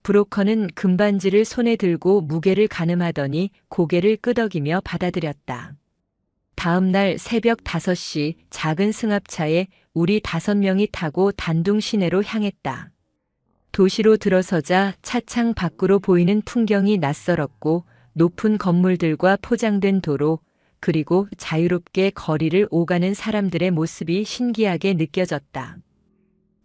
브로커는 금반지를 손에 들고 무게를 가늠하더니 고개를 끄덕이며 받아들였다. 다음 날 새벽 5시 작은 승합차에 우리 5명이 타고 단둥 시내로 향했다. 도시로 들어서자 차창 밖으로 보이는 풍경이 낯설었고 높은 건물들과 포장된 도로 그리고 자유롭게 거리를 오가는 사람들의 모습이 신기하게 느껴졌다.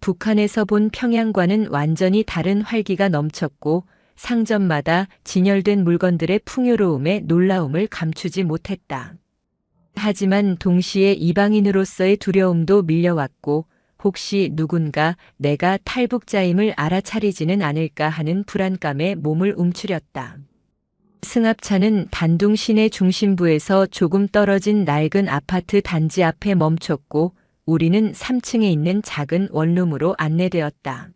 북한에서 본 평양과는 완전히 다른 활기가 넘쳤고 상점마다 진열된 물건들의 풍요로움에 놀라움을 감추지 못했다. 하지만 동시에 이방인으로서의 두려움도 밀려왔고 혹시 누군가 내가 탈북자임을 알아차리지는 않을까 하는 불안감에 몸을 움츠렸다. 승합차는 단둥 시내 중심부에서 조금 떨어진 낡은 아파트 단지 앞에 멈췄고 우리는 3층에 있는 작은 원룸으로 안내되었다.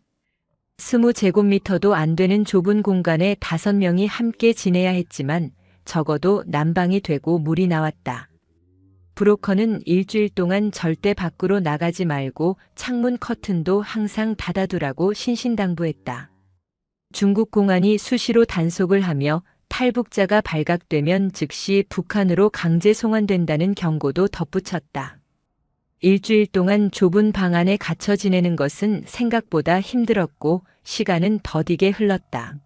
20제곱미터도 안 되는 좁은 공간에 5명이 함께 지내야 했지만 적어도 난방이 되고 물이 나왔다. 브로커는 일주일 동안 절대 밖으로 나가지 말고 창문 커튼도 항상 닫아두라고 신신당부했다. 중국 공안이 수시로 단속을 하며 탈북자가 발각되면 즉시 북한으로 강제 송환된다는 경고도 덧붙였다. 일주일 동안 좁은 방 안에 갇혀 지내는 것은 생각보다 힘들었고 시간은 더디게 흘렀다.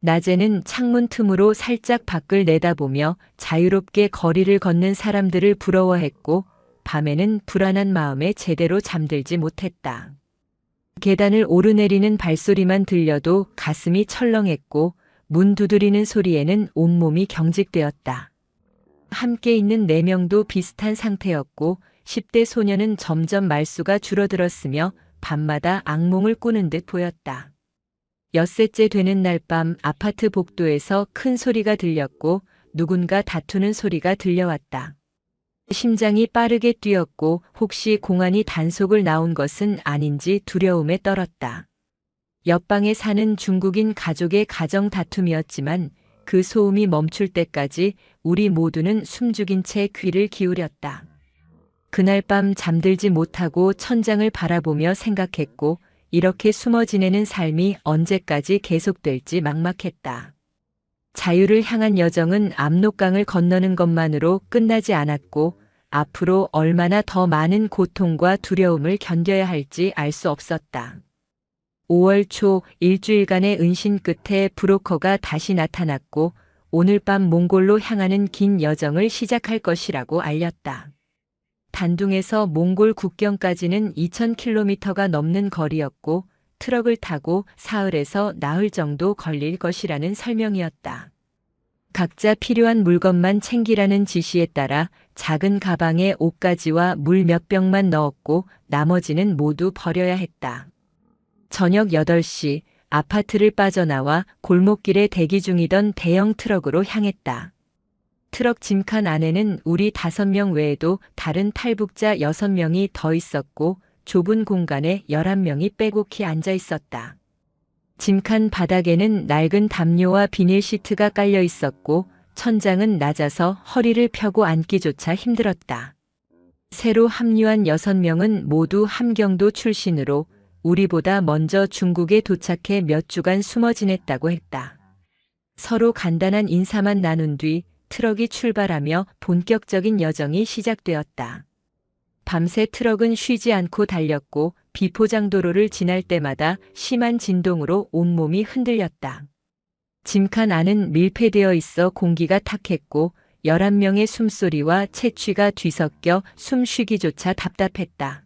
낮에는 창문 틈으로 살짝 밖을 내다보며 자유롭게 거리를 걷는 사람들을 부러워했고 밤에는 불안한 마음에 제대로 잠들지 못했다. 계단을 오르내리는 발소리만 들려도 가슴이 철렁했고 문 두드리는 소리에는 온몸이 경직되었다. 함께 있는 4명도 비슷한 상태였고 10대 소녀는 점점 말수가 줄어들었으며 밤마다 악몽을 꾸는 듯 보였다. 엿새째 되는 날 밤 아파트 복도에서 큰 소리가 들렸고 누군가 다투는 소리가 들려왔다. 심장이 빠르게 뛰었고 혹시 공안이 단속을 나온 것은 아닌지 두려움에 떨었다. 옆방에 사는 중국인 가족의 가정 다툼이었지만 그 소음이 멈출 때까지 우리 모두는 숨죽인 채 귀를 기울였다. 그날 밤 잠들지 못하고 천장을 바라보며 생각했고 이렇게 숨어 지내는 삶이 언제까지 계속될지 막막했다. 자유를 향한 여정은 압록강을 건너는 것만으로 끝나지 않았고 앞으로 얼마나 더 많은 고통과 두려움을 견뎌야 할지 알 수 없었다. 5월 초 일주일간의 은신 끝에 브로커가 다시 나타났고 오늘 밤 몽골로 향하는 긴 여정을 시작할 것이라고 알렸다. 단둥에서 몽골 국경까지는 2,000km가 넘는 거리였고 트럭을 타고 사흘에서 나흘 정도 걸릴 것이라는 설명이었다. 각자 필요한 물건만 챙기라는 지시에 따라 작은 가방에 옷가지와 물 몇 병만 넣었고 나머지는 모두 버려야 했다. 저녁 8시 아파트를 빠져나와 골목길에 대기 중이던 대형 트럭으로 향했다. 트럭 짐칸 안에는 우리 5명 외에도 다른 탈북자 6명이 더 있었고 좁은 공간에 11명이 빼곡히 앉아 있었다. 짐칸 바닥에는 낡은 담요와 비닐 시트가 깔려 있었고 천장은 낮아서 허리를 펴고 앉기조차 힘들었다. 새로 합류한 6명은 모두 함경도 출신으로 우리보다 먼저 중국에 도착해 몇 주간 숨어 지냈다고 했다. 서로 간단한 인사만 나눈 뒤 트럭이 출발하며 본격적인 여정이 시작되었다. 밤새 트럭은 쉬지 않고 달렸고 비포장도로를 지날 때마다 심한 진동으로 온몸이 흔들렸다. 짐칸 안은 밀폐되어 있어 공기가 탁했고 11명의 숨소리와 채취가 뒤섞여 숨쉬기조차 답답했다.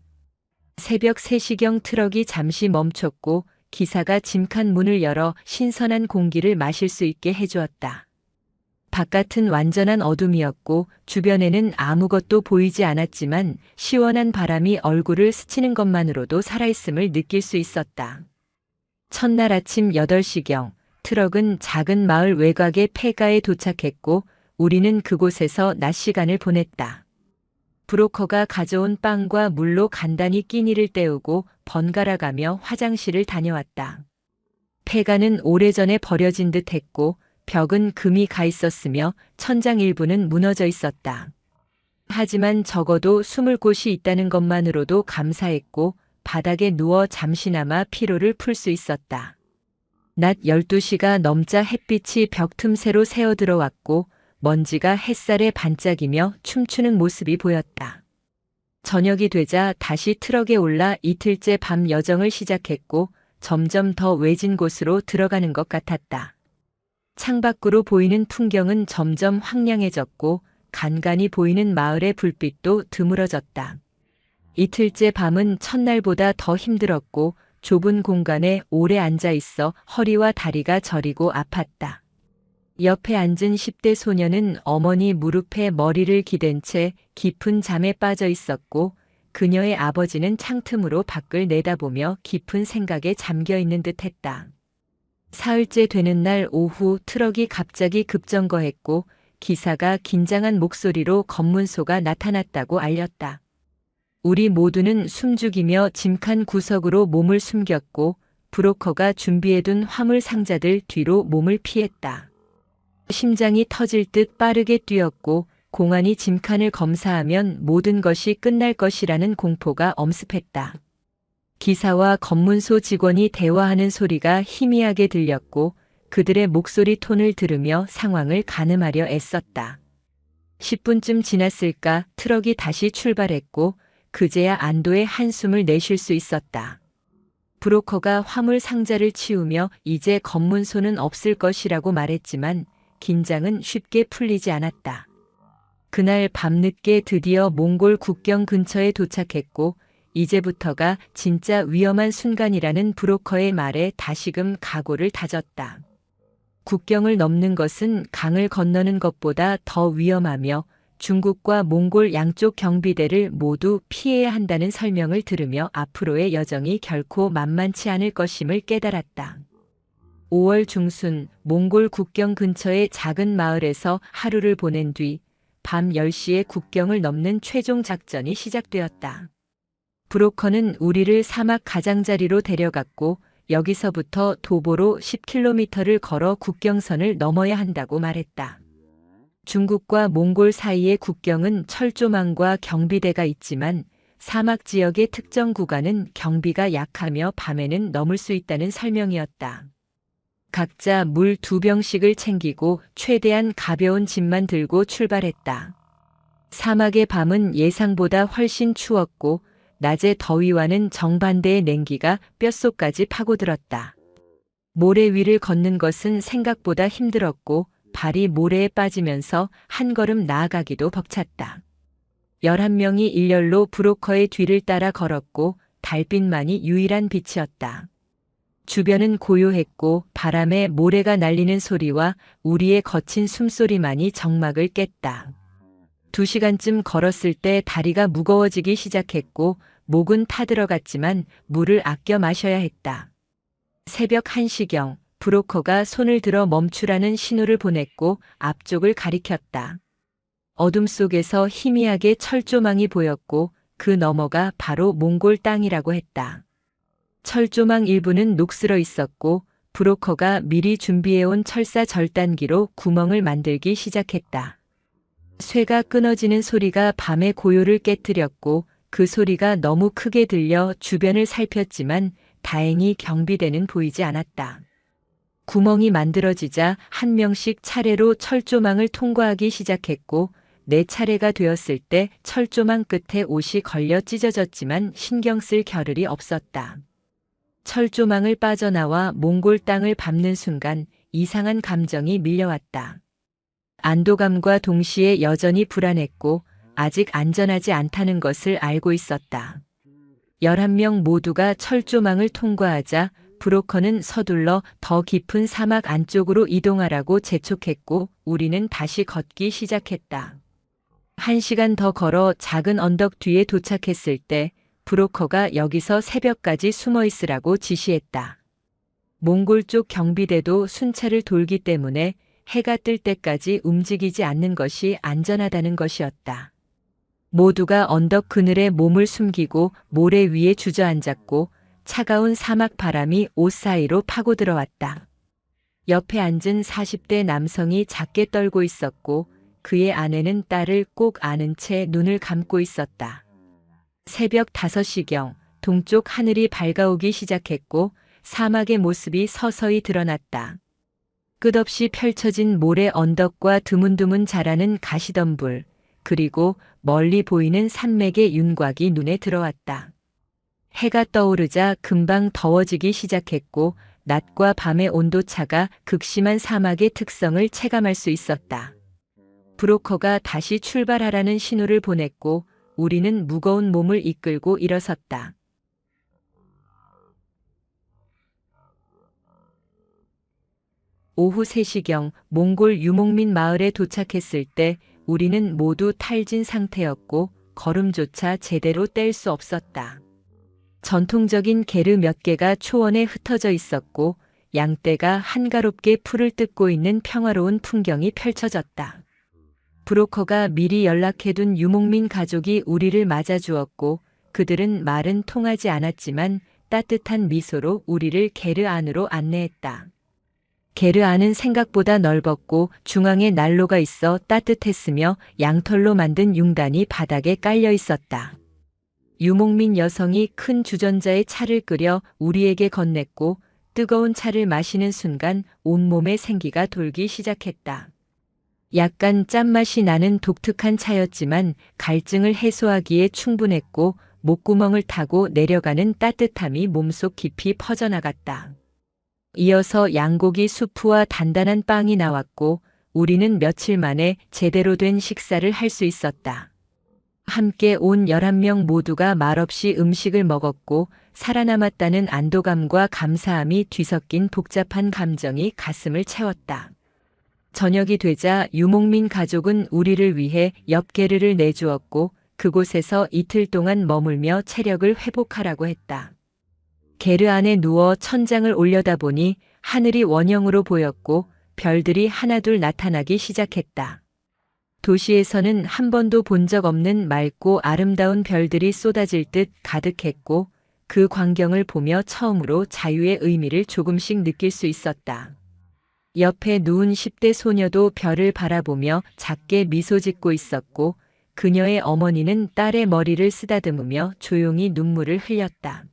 새벽 3시경 트럭이 잠시 멈췄고 기사가 짐칸 문을 열어 신선한 공기를 마실 수 있게 해주었다. 바깥은 완전한 어둠이었고 주변에는 아무것도 보이지 않았지만 시원한 바람이 얼굴을 스치는 것만으로도 살아있음을 느낄 수 있었다. 첫날 아침 8시경 트럭은 작은 마을 외곽의 폐가에 도착했고 우리는 그곳에서 낮 시간을 보냈다. 브로커가 가져온 빵과 물로 간단히 끼니를 때우고 번갈아가며 화장실을 다녀왔다. 폐가는 오래전에 버려진 듯 했고 벽은 금이 가 있었으며 천장 일부는 무너져 있었다. 하지만 적어도 숨을 곳이 있다는 것만으로도 감사했고 바닥에 누워 잠시나마 피로를 풀 수 있었다. 낮 12시가 넘자 햇빛이 벽 틈새로 새어 들어왔고 먼지가 햇살에 반짝이며 춤추는 모습이 보였다. 저녁이 되자 다시 트럭에 올라 이틀째 밤 여정을 시작했고 점점 더 외진 곳으로 들어가는 것 같았다. 창밖으로 보이는 풍경은 점점 황량해졌고 간간히 보이는 마을의 불빛도 드물어졌다. 이틀째 밤은 첫날보다 더 힘들었고 좁은 공간에 오래 앉아 있어 허리와 다리가 저리고 아팠다. 옆에 앉은 10대 소녀는 어머니 무릎에 머리를 기댄 채 깊은 잠에 빠져 있었고 그녀의 아버지는 창틈으로 밖을 내다보며 깊은 생각에 잠겨 있는 듯했다. 사흘째 되는 날 오후 트럭이 갑자기 급정거했고 기사가 긴장한 목소리로 검문소가 나타났다고 알렸다. 우리 모두는 숨죽이며 짐칸 구석으로 몸을 숨겼고 브로커가 준비해둔 화물 상자들 뒤로 몸을 피했다. 심장이 터질 듯 빠르게 뛰었고 공안이 짐칸을 검사하면 모든 것이 끝날 것이라는 공포가 엄습했다. 기사와 검문소 직원이 대화하는 소리가 희미하게 들렸고 그들의 목소리 톤을 들으며 상황을 가늠하려 애썼다. 10분쯤 지났을까 트럭이 다시 출발했고 그제야 안도의 한숨을 내쉴 수 있었다. 브로커가 화물 상자를 치우며 이제 검문소는 없을 것이라고 말했지만 긴장은 쉽게 풀리지 않았다. 그날 밤늦게 드디어 몽골 국경 근처에 도착했고 이제부터가 진짜 위험한 순간이라는 브로커의 말에 다시금 각오를 다졌다. 국경을 넘는 것은 강을 건너는 것보다 더 위험하며 중국과 몽골 양쪽 경비대를 모두 피해야 한다는 설명을 들으며 앞으로의 여정이 결코 만만치 않을 것임을 깨달았다. 5월 중순 몽골 국경 근처의 작은 마을에서 하루를 보낸 뒤 밤 10시에 국경을 넘는 최종 작전이 시작되었다. 브로커는 우리를 사막 가장자리로 데려갔고 여기서부터 도보로 10km를 걸어 국경선을 넘어야 한다고 말했다. 중국과 몽골 사이의 국경은 철조망과 경비대가 있지만 사막 지역의 특정 구간은 경비가 약하며 밤에는 넘을 수 있다는 설명이었다. 각자 물 2병씩을 챙기고 최대한 가벼운 짐만 들고 출발했다. 사막의 밤은 예상보다 훨씬 추웠고 낮의 더위와는 정반대의 냉기가 뼛속까지 파고들었다. 모래 위를 걷는 것은 생각보다 힘들었고 발이 모래에 빠지면서 한 걸음 나아가기도 벅찼다. 11명이 일렬로 브로커의 뒤를 따라 걸었고 달빛만이 유일한 빛이었다. 주변은 고요했고 바람에 모래가 날리는 소리와 우리의 거친 숨소리만이 정막을 깼다. 2시간쯤 걸었을 때 다리가 무거워지기 시작했고 목은 타들어갔지만 물을 아껴 마셔야 했다. 새벽 1시경 브로커가 손을 들어 멈추라는 신호를 보냈고 앞쪽을 가리켰다. 어둠 속에서 희미하게 철조망이 보였고 그 너머가 바로 몽골 땅이라고 했다. 철조망 일부는 녹슬어 있었고 브로커가 미리 준비해온 철사 절단기로 구멍을 만들기 시작했다. 쇠가 끊어지는 소리가 밤의 고요를 깨뜨렸고 그 소리가 너무 크게 들려 주변을 살폈지만 다행히 경비대는 보이지 않았다. 구멍이 만들어지자 한 명씩 차례로 철조망을 통과하기 시작했고 내 차례가 되었을 때 철조망 끝에 옷이 걸려 찢어졌지만 신경 쓸 겨를이 없었다. 철조망을 빠져나와 몽골 땅을 밟는 순간 이상한 감정이 밀려왔다. 안도감과 동시에 여전히 불안했고 아직 안전하지 않다는 것을 알고 있었다. 11명 모두가 철조망을 통과하자 브로커는 서둘러 더 깊은 사막 안쪽으로 이동하라고 재촉했고 우리는 다시 걷기 시작했다. 1시간 더 걸어 작은 언덕 뒤에 도착했을 때 브로커가 여기서 새벽까지 숨어 있으라고 지시했다. 몽골 쪽 경비대도 순찰을 돌기 때문에 해가 뜰 때까지 움직이지 않는 것이 안전하다는 것이었다. 모두가 언덕 그늘에 몸을 숨기고 모래 위에 주저앉았고 차가운 사막 바람이 옷 사이로 파고들어왔다. 옆에 앉은 40대 남성이 작게 떨고 있었고 그의 아내는 딸을 꼭 안은 채 눈을 감고 있었다. 새벽 5시경 동쪽 하늘이 밝아오기 시작했고 사막의 모습이 서서히 드러났다. 끝없이 펼쳐진 모래 언덕과 드문드문 자라는 가시덤불, 그리고 멀리 보이는 산맥의 윤곽이 눈에 들어왔다. 해가 떠오르자 금방 더워지기 시작했고 낮과 밤의 온도차가 극심한 사막의 특성을 체감할 수 있었다. 브로커가 다시 출발하라는 신호를 보냈고 우리는 무거운 몸을 이끌고 일어섰다. 오후 3시경 몽골 유목민 마을에 도착했을 때 우리는 모두 탈진 상태였고 걸음조차 제대로 뗄 수 없었다. 전통적인 게르 몇 개가 초원에 흩어져 있었고 양떼가 한가롭게 풀을 뜯고 있는 평화로운 풍경이 펼쳐졌다. 브로커가 미리 연락해둔 유목민 가족이 우리를 맞아주었고 그들은 말은 통하지 않았지만 따뜻한 미소로 우리를 게르 안으로 안내했다. 게르 안은 생각보다 넓었고 중앙에 난로가 있어 따뜻했으며 양털로 만든 융단이 바닥에 깔려 있었다. 유목민 여성이 큰 주전자에 차를 끓여 우리에게 건넸고 뜨거운 차를 마시는 순간 온몸에 생기가 돌기 시작했다. 약간 짠맛이 나는 독특한 차였지만 갈증을 해소하기에 충분했고 목구멍을 타고 내려가는 따뜻함이 몸속 깊이 퍼져나갔다. 이어서 양고기 수프와 단단한 빵이 나왔고 우리는 며칠 만에 제대로 된 식사를 할 수 있었다. 함께 온 11명 모두가 말없이 음식을 먹었고 살아남았다는 안도감과 감사함이 뒤섞인 복잡한 감정이 가슴을 채웠다. 저녁이 되자 유목민 가족은 우리를 위해 엽게르를 내주었고 그곳에서 이틀 동안 머물며 체력을 회복하라고 했다. 게르 안에 누워 천장을 올려다보니 하늘이 원형으로 보였고 별들이 하나둘 나타나기 시작했다. 도시에서는 한 번도 본 적 없는 맑고 아름다운 별들이 쏟아질 듯 가득했고 그 광경을 보며 처음으로 자유의 의미를 조금씩 느낄 수 있었다. 옆에 누운 10대 소녀도 별을 바라보며 작게 미소 짓고 있었고 그녀의 어머니는 딸의 머리를 쓰다듬으며 조용히 눈물을 흘렸다.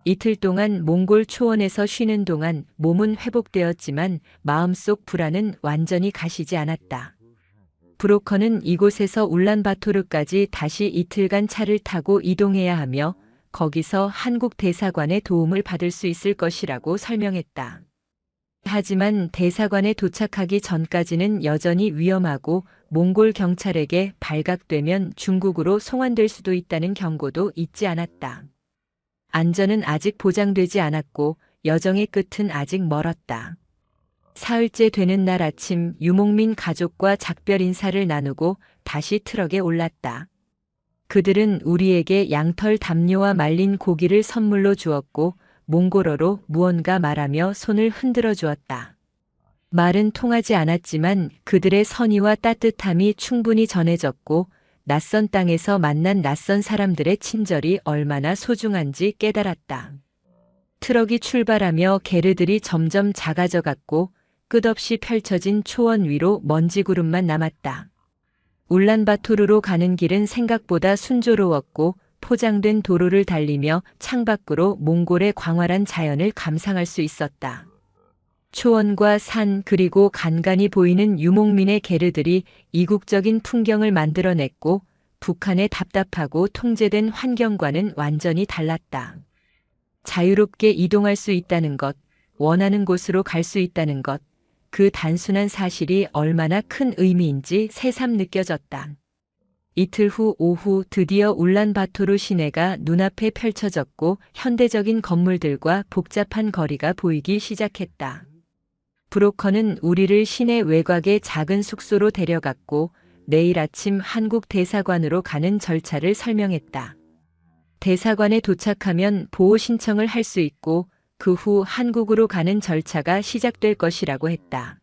이틀 동안 몽골 초원에서 쉬는 동안 몸은 회복되었지만 마음속 불안은 완전히 가시지 않았다. 브로커는 이곳에서 울란바토르까지 다시 이틀간 차를 타고 이동해야 하며 거기서 한국 대사관의 도움을 받을 수 있을 것이라고 설명했다. 하지만 대사관에 도착하기 전까지는 여전히 위험하고 몽골 경찰에게 발각되면 중국으로 송환될 수도 있다는 경고도 잊지 않았다. 안전은 아직 보장되지 않았고 여정의 끝은 아직 멀었다. 사흘째 되는 날 아침 유목민 가족과 작별 인사를 나누고 다시 트럭에 올랐다. 그들은 우리에게 양털 담요와 말린 고기를 선물로 주었고 몽골어로 무언가 말하며 손을 흔들어 주었다. 말은 통하지 않았지만 그들의 선의와 따뜻함이 충분히 전해졌고 낯선 땅에서 만난 낯선 사람들의 친절이 얼마나 소중한지 깨달았다. 트럭이 출발하며 게르들이 점점 작아져갔고 끝없이 펼쳐진 초원 위로 먼지 구름만 남았다. 울란바토르로 가는 길은 생각보다 순조로웠고 포장된 도로를 달리며 창밖으로 몽골의 광활한 자연을 감상할 수 있었다. 초원과 산 그리고 간간히 보이는 유목민의 게르들이 이국적인 풍경을 만들어냈고 북한의 답답하고 통제된 환경과는 완전히 달랐다. 자유롭게 이동할 수 있다는 것, 원하는 곳으로 갈 수 있다는 것, 그 단순한 사실이 얼마나 큰 의미인지 새삼 느껴졌다. 이틀 후 오후 드디어 울란바토르 시내가 눈앞에 펼쳐졌고 현대적인 건물들과 복잡한 거리가 보이기 시작했다. 브로커는 우리를 시내 외곽의 작은 숙소로 데려갔고 내일 아침 한국 대사관으로 가는 절차를 설명했다. 대사관에 도착하면 보호 신청을 할 수 있고 그 후 한국으로 가는 절차가 시작될 것이라고 했다.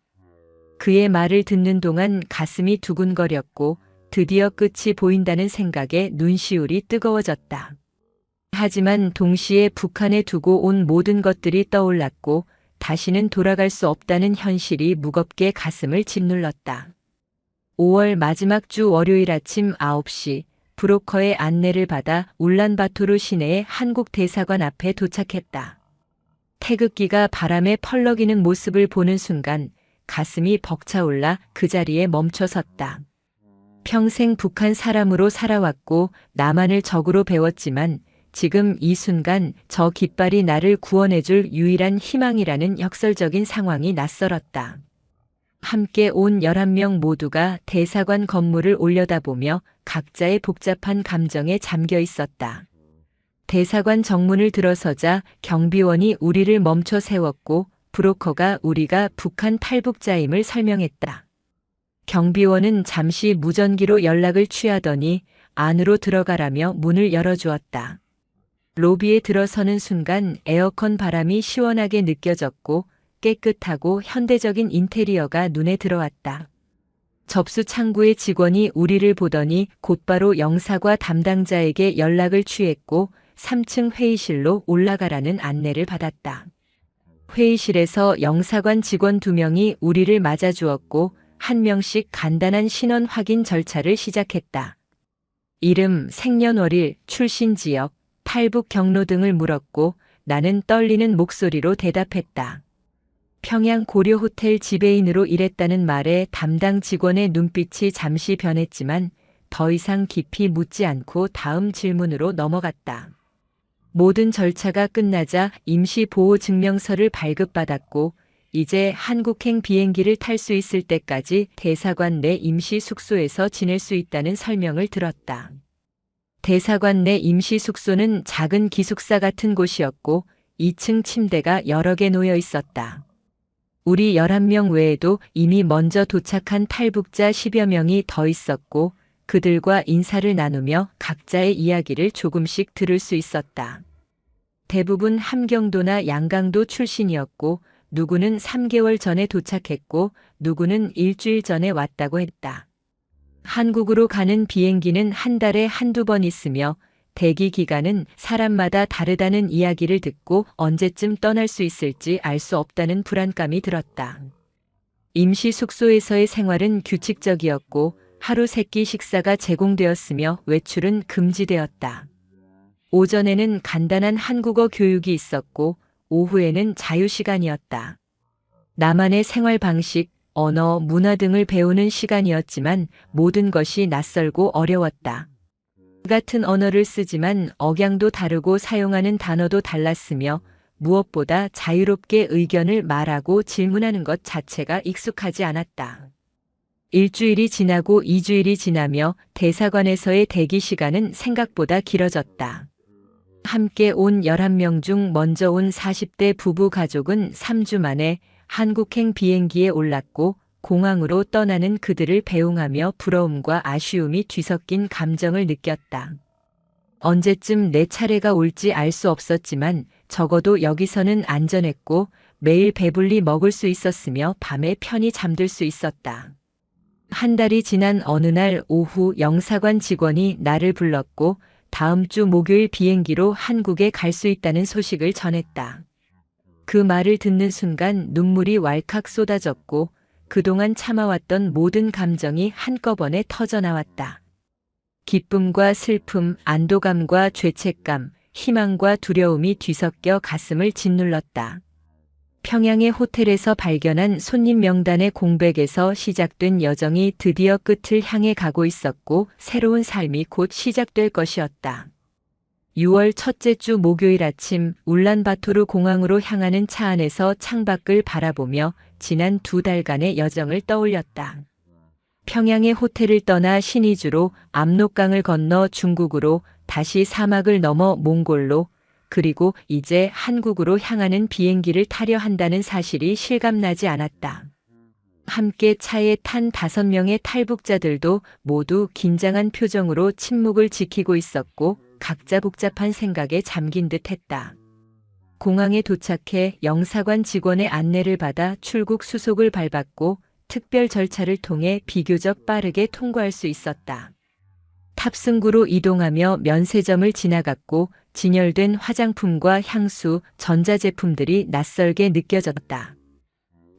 그의 말을 듣는 동안 가슴이 두근거렸고 드디어 끝이 보인다는 생각에 눈시울이 뜨거워졌다. 하지만 동시에 북한에 두고 온 모든 것들이 떠올랐고 다시는 돌아갈 수 없다는 현실이 무겁게 가슴을 짓눌렀다. 5월 마지막 주 월요일 아침 9시 브로커의 안내를 받아 울란바토르 시내의 한국 대사관 앞에 도착했다. 태극기가 바람에 펄럭이는 모습을 보는 순간 가슴이 벅차올라 그 자리에 멈춰섰다. 평생 북한 사람으로 살아왔고 남한을 적으로 배웠지만 지금 이 순간 저 깃발이 나를 구원해줄 유일한 희망이라는 역설적인 상황이 낯설었다. 함께 온 11명 모두가 대사관 건물을 올려다보며 각자의 복잡한 감정에 잠겨 있었다. 대사관 정문을 들어서자 경비원이 우리를 멈춰 세웠고 브로커가 우리가 북한 탈북자임을 설명했다. 경비원은 잠시 무전기로 연락을 취하더니 안으로 들어가라며 문을 열어주었다. 로비에 들어서는 순간 에어컨 바람이 시원하게 느껴졌고 깨끗하고 현대적인 인테리어가 눈에 들어왔다. 접수 창구의 직원이 우리를 보더니 곧바로 영사과 담당자에게 연락을 취했고 3층 회의실로 올라가라는 안내를 받았다. 회의실에서 영사관 직원 2명이 우리를 맞아주었고 1명씩 간단한 신원 확인 절차를 시작했다. 이름, 생년월일, 출신 지역, 탈북 경로 등을 물었고 나는 떨리는 목소리로 대답했다. 평양 고려 호텔 지배인으로 일했다는 말에 담당 직원의 눈빛이 잠시 변했지만 더 이상 깊이 묻지 않고 다음 질문으로 넘어갔다. 모든 절차가 끝나자 임시보호증명서를 발급받았고 이제 한국행 비행기를 탈 수 있을 때까지 대사관 내 임시 숙소에서 지낼 수 있다는 설명을 들었다. 대사관 내 임시 숙소는 작은 기숙사 같은 곳이었고 2층 침대가 여러 개 놓여 있었다. 우리 11명 외에도 이미 먼저 도착한 탈북자 10여 명이 더 있었고 그들과 인사를 나누며 각자의 이야기를 조금씩 들을 수 있었다. 대부분 함경도나 양강도 출신이었고 누구는 3개월 전에 도착했고 누구는 일주일 전에 왔다고 했다. 한국으로 가는 비행기는 한 달에 한두 번 있으며 대기 기간은 사람마다 다르다는 이야기를 듣고 언제쯤 떠날 수 있을지 알 수 없다는 불안감이 들었다. 임시 숙소에서의 생활은 규칙적이었고 하루 3끼 식사가 제공되었으며 외출은 금지되었다. 오전에는 간단한 한국어 교육이 있었고 오후에는 자유시간이었다. 나만의 생활 방식, 언어, 문화 등을 배우는 시간이었지만 모든 것이 낯설고 어려웠다. 같은 언어를 쓰지만 억양도 다르고 사용하는 단어도 달랐으며 무엇보다 자유롭게 의견을 말하고 질문하는 것 자체가 익숙하지 않았다. 일주일이 지나고 2주일이 지나며 대사관에서의 대기 시간은 생각보다 길어졌다. 함께 온 11명 중 먼저 온 40대 부부 가족은 3주 만에 한국행 비행기에 올랐고 공항으로 떠나는 그들을 배웅하며 부러움과 아쉬움이 뒤섞인 감정을 느꼈다. 언제쯤 내 차례가 올지 알 수 없었지만 적어도 여기서는 안전했고 매일 배불리 먹을 수 있었으며 밤에 편히 잠들 수 있었다. 한 달이 지난 어느 날 오후 영사관 직원이 나를 불렀고 다음 주 목요일 비행기로 한국에 갈 수 있다는 소식을 전했다. 그 말을 듣는 순간 눈물이 왈칵 쏟아졌고 그동안 참아왔던 모든 감정이 한꺼번에 터져나왔다. 기쁨과 슬픔, 안도감과 죄책감, 희망과 두려움이 뒤섞여 가슴을 짓눌렀다. 평양의 호텔에서 발견한 손님 명단의 공백에서 시작된 여정이 드디어 끝을 향해 가고 있었고 새로운 삶이 곧 시작될 것이었다. 6월 첫째 주 목요일 아침 울란바토르 공항으로 향하는 차 안에서 창밖을 바라보며 지난 2달간의 여정을 떠올렸다. 평양의 호텔을 떠나 신의주로 압록강을 건너 중국으로 다시 사막을 넘어 몽골로 그리고 이제 한국으로 향하는 비행기를 타려 한다는 사실이 실감나지 않았다. 함께 차에 탄 5명의 탈북자들도 모두 긴장한 표정으로 침묵을 지키고 있었고 각자 복잡한 생각에 잠긴 듯 했다. 공항에 도착해 영사관 직원의 안내를 받아 출국 수속을 밟았고 특별 절차를 통해 비교적 빠르게 통과할 수 있었다. 탑승구로 이동하며 면세점을 지나갔고 진열된 화장품과 향수, 전자제품들이 낯설게 느껴졌다.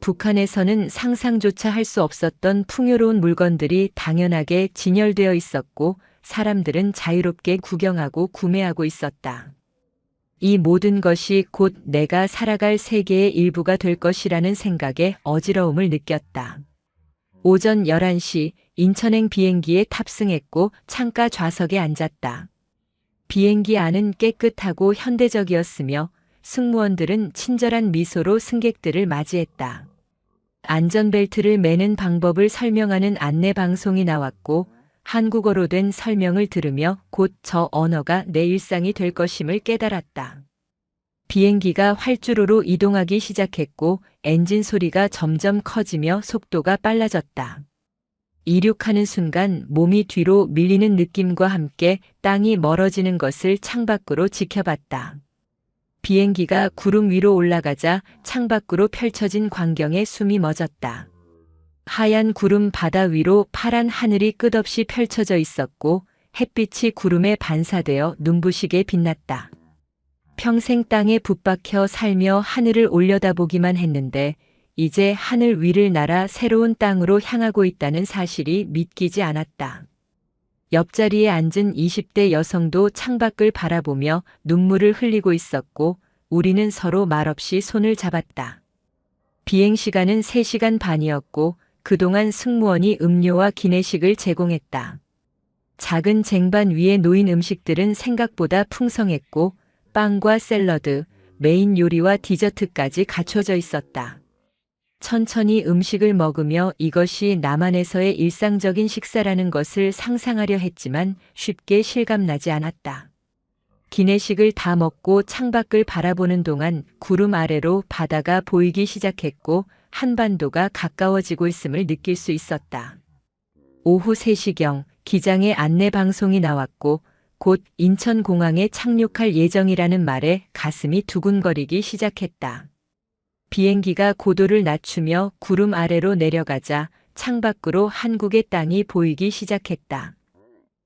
북한에서는 상상조차 할 수 없었던 풍요로운 물건들이 당연하게 진열되어 있었고 사람들은 자유롭게 구경하고 구매하고 있었다. 이 모든 것이 곧 내가 살아갈 세계의 일부가 될 것이라는 생각에 어지러움을 느꼈다. 오전 11시 인천행 비행기에 탑승했고 창가 좌석에 앉았다. 비행기 안은 깨끗하고 현대적이었으며 승무원들은 친절한 미소로 승객들을 맞이했다. 안전벨트를 매는 방법을 설명하는 안내 방송이 나왔고 한국어로 된 설명을 들으며 곧 저 언어가 내 일상이 될 것임을 깨달았다. 비행기가 활주로로 이동하기 시작했고 엔진 소리가 점점 커지며 속도가 빨라졌다. 이륙하는 순간 몸이 뒤로 밀리는 느낌과 함께 땅이 멀어지는 것을 창밖으로 지켜봤다. 비행기가 구름 위로 올라가자 창밖으로 펼쳐진 광경에 숨이 멎었다. 하얀 구름 바다 위로 파란 하늘이 끝없이 펼쳐져 있었고 햇빛이 구름에 반사되어 눈부시게 빛났다. 평생 땅에 붙박혀 살며 하늘을 올려다보기만 했는데 이제 하늘 위를 날아 새로운 땅으로 향하고 있다는 사실이 믿기지 않았다. 옆자리에 앉은 20대 여성도 창밖을 바라보며 눈물을 흘리고 있었고 우리는 서로 말없이 손을 잡았다. 비행 시간은 3시간 반이었고 그동안 승무원이 음료와 기내식을 제공했다. 작은 쟁반 위에 놓인 음식들은 생각보다 풍성했고 빵과 샐러드, 메인 요리와 디저트까지 갖춰져 있었다. 천천히 음식을 먹으며 이것이 남한에서의 일상적인 식사라는 것을 상상하려 했지만 쉽게 실감나지 않았다. 기내식을 다 먹고 창밖을 바라보는 동안 구름 아래로 바다가 보이기 시작했고 한반도가 가까워지고 있음을 느낄 수 있었다. 오후 3시경 기장의 안내 방송이 나왔고 곧 인천공항에 착륙할 예정이라는 말에 가슴이 두근거리기 시작했다. 비행기가 고도를 낮추며 구름 아래로 내려가자 창밖으로 한국의 땅이 보이기 시작했다.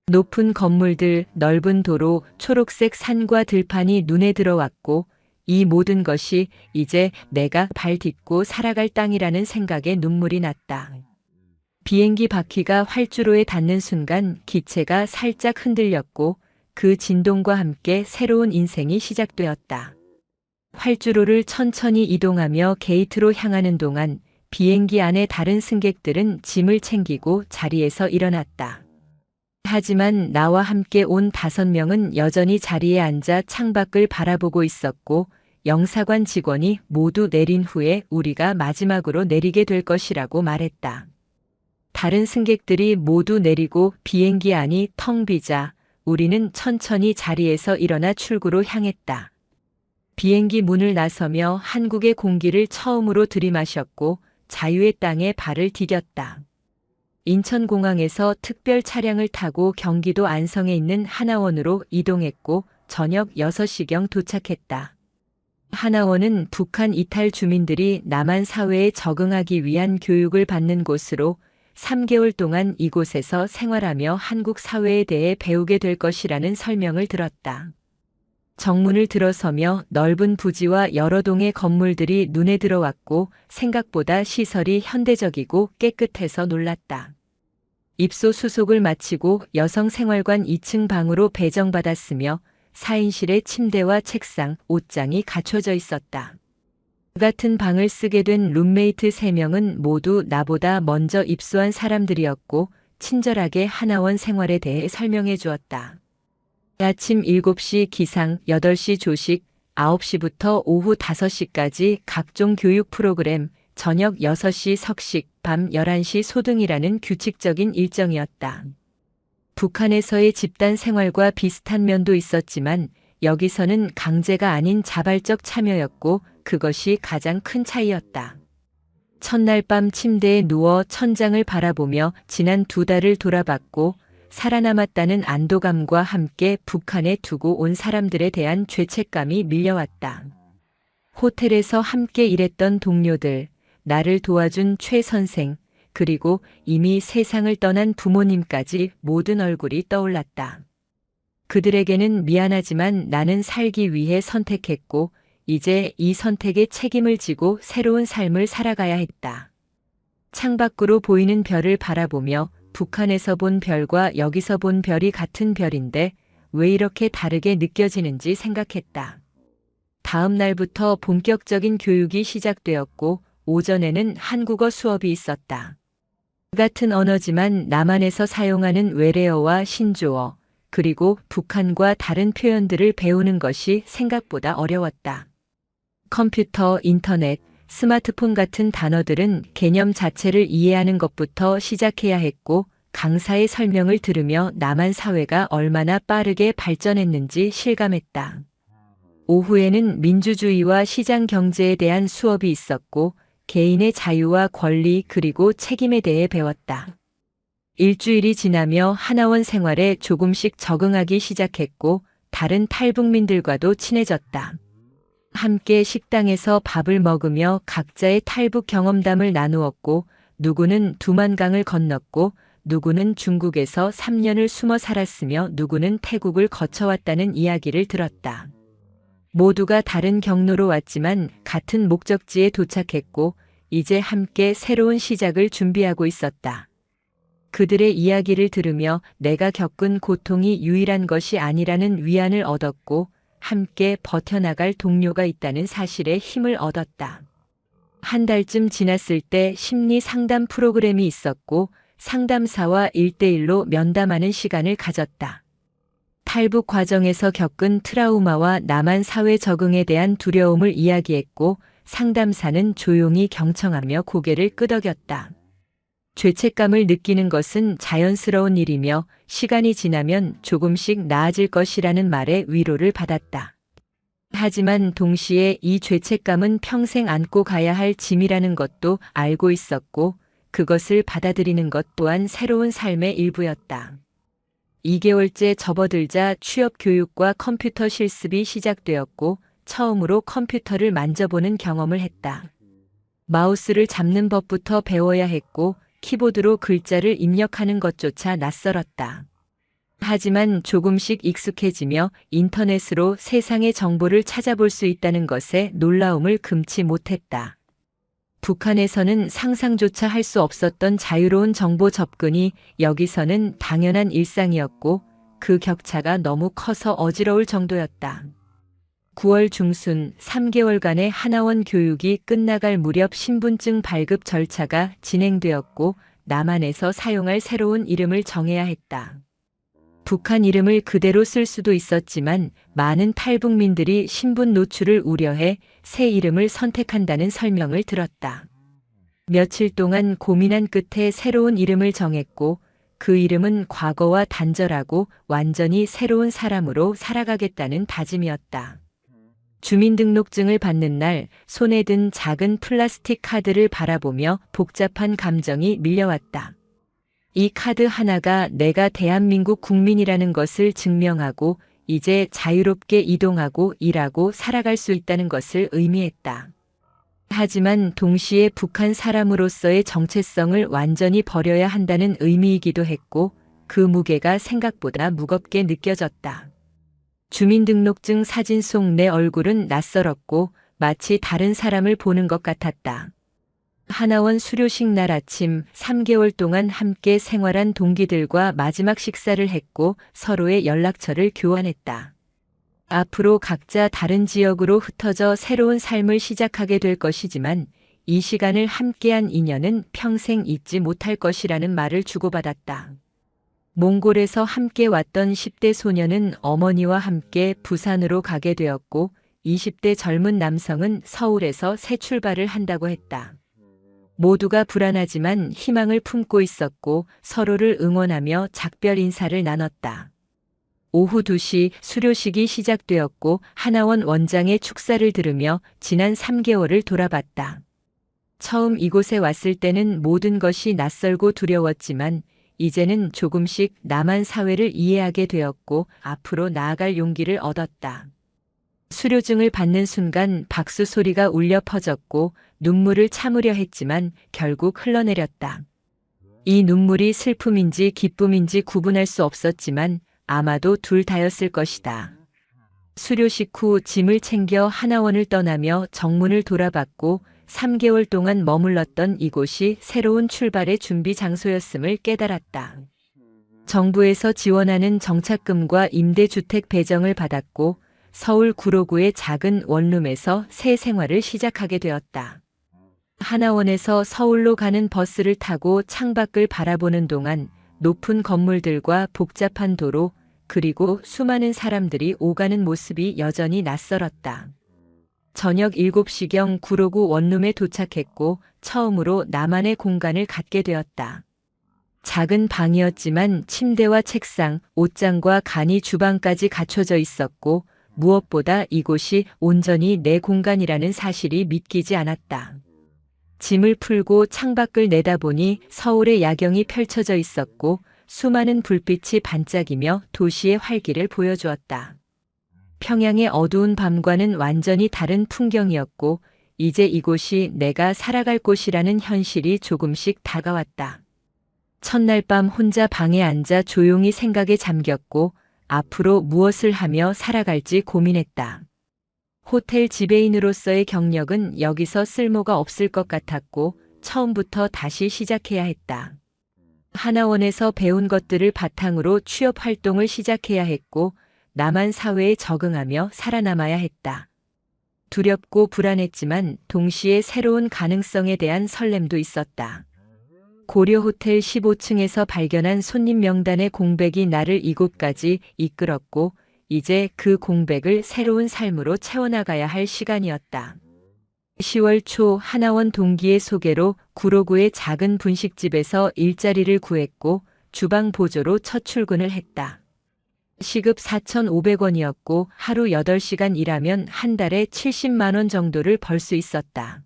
높은 건물들, 넓은 도로, 초록색 산과 들판이 눈에 들어왔고 이 모든 것이 이제 내가 발 딛고 살아갈 땅이라는 생각에 눈물이 났다. 비행기 바퀴가 활주로에 닿는 순간 기체가 살짝 흔들렸고 그 진동과 함께 새로운 인생이 시작되었다. 활주로를 천천히 이동하며 게이트로 향하는 동안 비행기 안의 다른 승객들은 짐을 챙기고 자리에서 일어났다. 하지만 나와 함께 온 5명은 여전히 자리에 앉아 창밖을 바라보고 있었고 영사관 직원이 모두 내린 후에 우리가 마지막으로 내리게 될 것이라고 말했다. 다른 승객들이 모두 내리고 비행기 안이 텅 비자 우리는 천천히 자리에서 일어나 출구로 향했다. 비행기 문을 나서며 한국의 공기를 처음으로 들이마셨고 자유의 땅에 발을 디뎠다. 인천공항에서 특별 차량을 타고 경기도 안성에 있는 하나원으로 이동했고 저녁 6시경 도착했다. 하나원은 북한 이탈 주민들이 남한 사회에 적응하기 위한 교육을 받는 곳으로 3개월 동안 이곳에서 생활하며 한국 사회에 대해 배우게 될 것이라는 설명을 들었다. 정문을 들어서며 넓은 부지와 여러 동의 건물들이 눈에 들어왔고 생각보다 시설이 현대적이고 깨끗해서 놀랐다. 입소 수속을 마치고 여성생활관 2층 방으로 배정받았으며 4인실에 침대와 책상, 옷장이 갖춰져 있었다. 같은 방을 쓰게 된 룸메이트 3명은 모두 나보다 먼저 입소한 사람들이었고 친절하게 하나원 생활에 대해 설명해 주었다. 아침 7시 기상, 8시 조식, 9시부터 오후 5시까지 각종 교육 프로그램, 저녁 6시 석식, 밤 11시 소등이라는 규칙적인 일정이었다. 북한에서의 집단 생활과 비슷한 면도 있었지만 여기서는 강제가 아닌 자발적 참여였고 그것이 가장 큰 차이였다. 첫날 밤 침대에 누워 천장을 바라보며 지난 2달을 돌아봤고 살아남았다는 안도감과 함께 북한에 두고 온 사람들에 대한 죄책감이 밀려왔다. 호텔에서 함께 일했던 동료들, 나를 도와준 최 선생, 그리고 이미 세상을 떠난 부모님까지 모든 얼굴이 떠올랐다. 그들에게는 미안하지만 나는 살기 위해 선택했고 이제 이 선택에 책임을 지고 새로운 삶을 살아가야 했다. 창밖으로 보이는 별을 바라보며 북한에서 본 별과 여기서 본 별이 같은 별인데 왜 이렇게 다르게 느껴지는지 생각했다. 다음 날부터 본격적인 교육이 시작되었고 오전에는 한국어 수업이 있었다. 같은 언어지만 남한에서 사용하는 외래어와 신조어, 그리고 북한과 다른 표현들을 배우는 것이 생각보다 어려웠다. 컴퓨터, 인터넷, 스마트폰 같은 단어들은 개념 자체를 이해하는 것부터 시작해야 했고 강사의 설명을 들으며 남한 사회가 얼마나 빠르게 발전했는지 실감했다. 오후에는 민주주의와 시장 경제에 대한 수업이 있었고 개인의 자유와 권리 그리고 책임에 대해 배웠다. 일주일이 지나며 하나원 생활에 조금씩 적응하기 시작했고 다른 탈북민들과도 친해졌다. 함께 식당에서 밥을 먹으며 각자의 탈북 경험담을 나누었고 누구는 두만강을 건넜고 누구는 중국에서 3년을 숨어 살았으며 누구는 태국을 거쳐왔다는 이야기를 들었다. 모두가 다른 경로로 왔지만 같은 목적지에 도착했고 이제 함께 새로운 시작을 준비하고 있었다. 그들의 이야기를 들으며 내가 겪은 고통이 유일한 것이 아니라는 위안을 얻었고 함께 버텨나갈 동료가 있다는 사실에 힘을 얻었다. 한 달쯤 지났을 때 심리 상담 프로그램이 있었고 상담사와 1대1로 면담하는 시간을 가졌다. 탈북 과정에서 겪은 트라우마와 남한 사회 적응에 대한 두려움을 이야기했고 상담사는 조용히 경청하며 고개를 끄덕였다. 죄책감을 느끼는 것은 자연스러운 일이며 시간이 지나면 조금씩 나아질 것이라는 말에 위로를 받았다. 하지만 동시에 이 죄책감은 평생 안고 가야 할 짐이라는 것도 알고 있었고 그것을 받아들이는 것 또한 새로운 삶의 일부였다. 2개월째 접어들자 취업 교육과 컴퓨터 실습이 시작되었고 처음으로 컴퓨터를 만져보는 경험을 했다. 마우스를 잡는 법부터 배워야 했고 키보드로 글자를 입력하는 것조차 낯설었다. 하지만 조금씩 익숙해지며 인터넷으로 세상의 정보를 찾아볼 수 있다는 것에 놀라움을 금치 못했다. 북한에서는 상상조차 할 수 없었던 자유로운 정보 접근이 여기서는 당연한 일상이었고 그 격차가 너무 커서 어지러울 정도였다. 9월 중순 3개월간의 하나원 교육이 끝나갈 무렵 신분증 발급 절차가 진행되었고 남한에서 사용할 새로운 이름을 정해야 했다. 북한 이름을 그대로 쓸 수도 있었지만 많은 탈북민들이 신분 노출을 우려해 새 이름을 선택한다는 설명을 들었다. 며칠 동안 고민한 끝에 새로운 이름을 정했고 그 이름은 과거와 단절하고 완전히 새로운 사람으로 살아가겠다는 다짐이었다. 주민등록증을 받는 날 손에 든 작은 플라스틱 카드를 바라보며 복잡한 감정이 밀려왔다. 이 카드 하나가 내가 대한민국 국민이라는 것을 증명하고 이제 자유롭게 이동하고 일하고 살아갈 수 있다는 것을 의미했다. 하지만 동시에 북한 사람으로서의 정체성을 완전히 버려야 한다는 의미이기도 했고 그 무게가 생각보다 무겁게 느껴졌다. 주민등록증 사진 속 내 얼굴은 낯설었고 마치 다른 사람을 보는 것 같았다. 하나원 수료식 날 아침 3개월 동안 함께 생활한 동기들과 마지막 식사를 했고 서로의 연락처를 교환했다. 앞으로 각자 다른 지역으로 흩어져 새로운 삶을 시작하게 될 것이지만 이 시간을 함께한 인연은 평생 잊지 못할 것이라는 말을 주고받았다. 몽골에서 함께 왔던 10대 소녀는 어머니와 함께 부산으로 가게 되었고 20대 젊은 남성은 서울에서 새 출발을 한다고 했다. 모두가 불안하지만 희망을 품고 있었고 서로를 응원하며 작별 인사를 나눴다. 오후 2시 수료식이 시작되었고 하나원 원장의 축사를 들으며 지난 3개월을 돌아봤다. 처음 이곳에 왔을 때는 모든 것이 낯설고 두려웠지만 이제는 조금씩 남한 사회를 이해하게 되었고 앞으로 나아갈 용기를 얻었다. 수료증을 받는 순간 박수 소리가 울려 퍼졌고 눈물을 참으려 했지만 결국 흘러내렸다. 이 눈물이 슬픔인지 기쁨인지 구분할 수 없었지만 아마도 둘 다였을 것이다. 수료식 후 짐을 챙겨 하나원을 떠나며 정문을 돌아봤고 3개월 동안 머물렀던 이곳이 새로운 출발의 준비 장소였음을 깨달았다. 정부에서 지원하는 정착금과 임대주택 배정을 받았고 서울 구로구의 작은 원룸에서 새 생활을 시작하게 되었다. 하나원에서 서울로 가는 버스를 타고 창밖을 바라보는 동안 높은 건물들과 복잡한 도로 그리고 수많은 사람들이 오가는 모습이 여전히 낯설었다. 저녁 7시경 구로구 원룸에 도착했고 처음으로 나만의 공간을 갖게 되었다. 작은 방이었지만 침대와 책상, 옷장과 간이 주방까지 갖춰져 있었고 무엇보다 이곳이 온전히 내 공간이라는 사실이 믿기지 않았다. 짐을 풀고 창밖을 내다보니 서울의 야경이 펼쳐져 있었고 수많은 불빛이 반짝이며 도시의 활기를 보여주었다. 평양의 어두운 밤과는 완전히 다른 풍경이었고 이제 이곳이 내가 살아갈 곳이라는 현실이 조금씩 다가왔다. 첫날 밤 혼자 방에 앉아 조용히 생각에 잠겼고 앞으로 무엇을 하며 살아갈지 고민했다. 호텔 지배인으로서의 경력은 여기서 쓸모가 없을 것 같았고 처음부터 다시 시작해야 했다. 하나원에서 배운 것들을 바탕으로 취업 활동을 시작해야 했고 남한 사회에 적응하며 살아남아야 했다. 두렵고 불안했지만 동시에 새로운 가능성에 대한 설렘도 있었다. 고려 호텔 15층에서 발견한 손님 명단의 공백이 나를 이곳까지 이끌었고 이제 그 공백을 새로운 삶으로 채워나가야 할 시간이었다. 10월 초 하나원 동기의 소개로 구로구의 작은 분식집에서 일자리를 구했고 주방 보조로 첫 출근을 했다. 시급 4,500원이었고 하루 8시간 일하면 한 달에 70만 원 정도를 벌 수 있었다.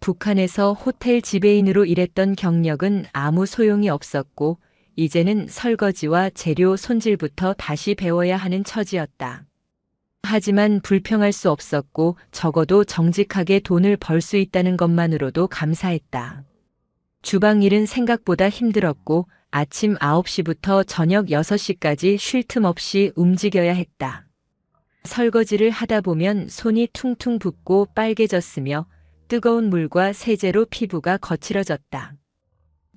북한에서 호텔 지배인으로 일했던 경력은 아무 소용이 없었고 이제는 설거지와 재료 손질부터 다시 배워야 하는 처지였다. 하지만 불평할 수 없었고 적어도 정직하게 돈을 벌 수 있다는 것만으로도 감사했다. 주방 일은 생각보다 힘들었고 아침 9시부터 저녁 6시까지 쉴 틈 없이 움직여야 했다. 설거지를 하다 보면 손이 퉁퉁 붓고 빨개졌으며 뜨거운 물과 세제로 피부가 거칠어졌다.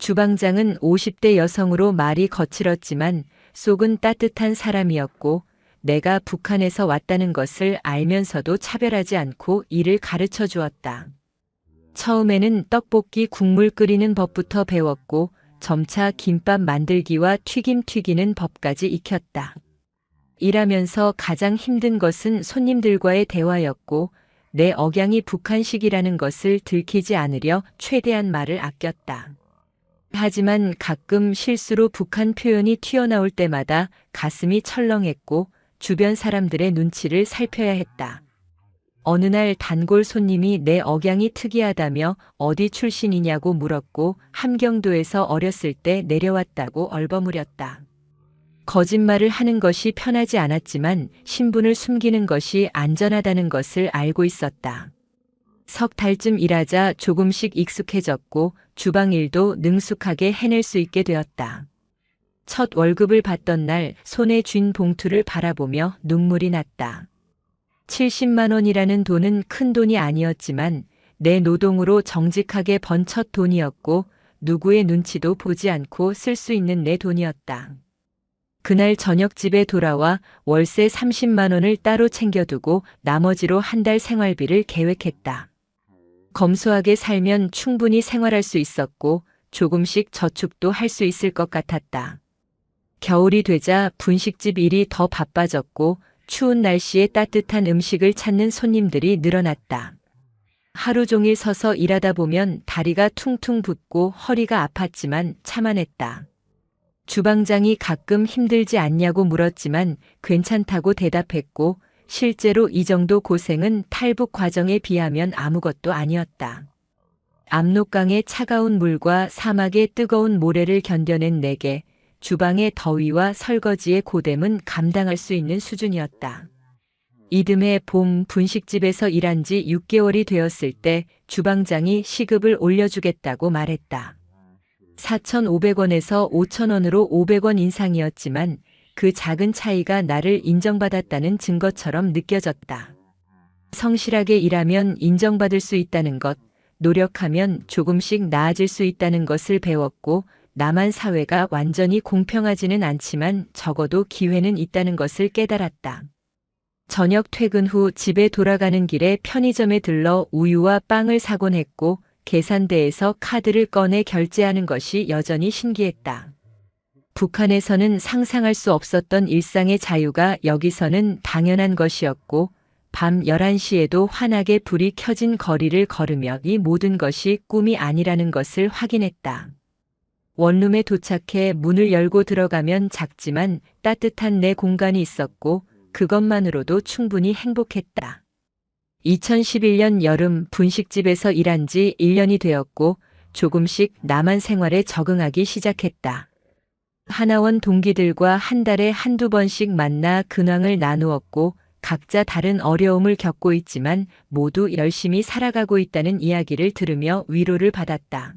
주방장은 50대 여성으로 말이 거칠었지만 속은 따뜻한 사람이었고 내가 북한에서 왔다는 것을 알면서도 차별하지 않고 일을 가르쳐 주었다. 처음에는 떡볶이 국물 끓이는 법부터 배웠고 점차 김밥 만들기와 튀김 튀기는 법까지 익혔다. 일하면서 가장 힘든 것은 손님들과의 대화였고 내 억양이 북한식이라는 것을 들키지 않으려 최대한 말을 아꼈다. 하지만 가끔 실수로 북한 표현이 튀어나올 때마다 가슴이 철렁했고 주변 사람들의 눈치를 살펴야 했다. 어느 날 단골 손님이 내 억양이 특이하다며 어디 출신이냐고 물었고 함경도에서 어렸을 때 내려왔다고 얼버무렸다. 거짓말을 하는 것이 편하지 않았지만 신분을 숨기는 것이 안전하다는 것을 알고 있었다. 석 달쯤 일하자 조금씩 익숙해졌고 주방 일도 능숙하게 해낼 수 있게 되었다. 첫 월급을 받던 날 손에 쥔 봉투를 바라보며 눈물이 났다. 70만 원이라는 돈은 큰 돈이 아니었지만 내 노동으로 정직하게 번 첫 돈이었고 누구의 눈치도 보지 않고 쓸 수 있는 내 돈이었다. 그날 저녁 집에 돌아와 월세 30만 원을 따로 챙겨두고 나머지로 한 달 생활비를 계획했다. 검소하게 살면 충분히 생활할 수 있었고 조금씩 저축도 할 수 있을 것 같았다. 겨울이 되자 분식집 일이 더 바빠졌고 추운 날씨에 따뜻한 음식을 찾는 손님들이 늘어났다. 하루 종일 서서 일하다 보면 다리가 퉁퉁 붓고 허리가 아팠지만 참아냈다. 주방장이 가끔 힘들지 않냐고 물었지만 괜찮다고 대답했고 실제로 이 정도 고생은 탈북 과정에 비하면 아무것도 아니었다. 압록강의 차가운 물과 사막의 뜨거운 모래를 견뎌낸 내게 주방의 더위와 설거지의 고됨은 감당할 수 있는 수준이었다. 이듬해 봄 분식집에서 일한 지 6개월이 되었을 때 주방장이 시급을 올려주겠다고 말했다. 4,500원에서 5,000원으로 500원 인상이었지만 그 작은 차이가 나를 인정받았다는 증거처럼 느껴졌다. 성실하게 일하면 인정받을 수 있다는 것, 노력하면 조금씩 나아질 수 있다는 것을 배웠고 남한 사회가 완전히 공평하지는 않지만 적어도 기회는 있다는 것을 깨달았다. 저녁 퇴근 후 집에 돌아가는 길에 편의점에 들러 우유와 빵을 사곤 했고 계산대에서 카드를 꺼내 결제하는 것이 여전히 신기했다. 북한에서는 상상할 수 없었던 일상의 자유가 여기서는 당연한 것이었고 밤 11시에도 환하게 불이 켜진 거리를 걸으며 이 모든 것이 꿈이 아니라는 것을 확인했다. 원룸에 도착해 문을 열고 들어가면 작지만 따뜻한 내 공간이 있었고 그것만으로도 충분히 행복했다. 2011년 여름 분식집에서 일한 지 1년이 되었고 조금씩 남한 생활에 적응하기 시작했다. 하나원 동기들과 한 달에 한두 번씩 만나 근황을 나누었고 각자 다른 어려움을 겪고 있지만 모두 열심히 살아가고 있다는 이야기를 들으며 위로를 받았다.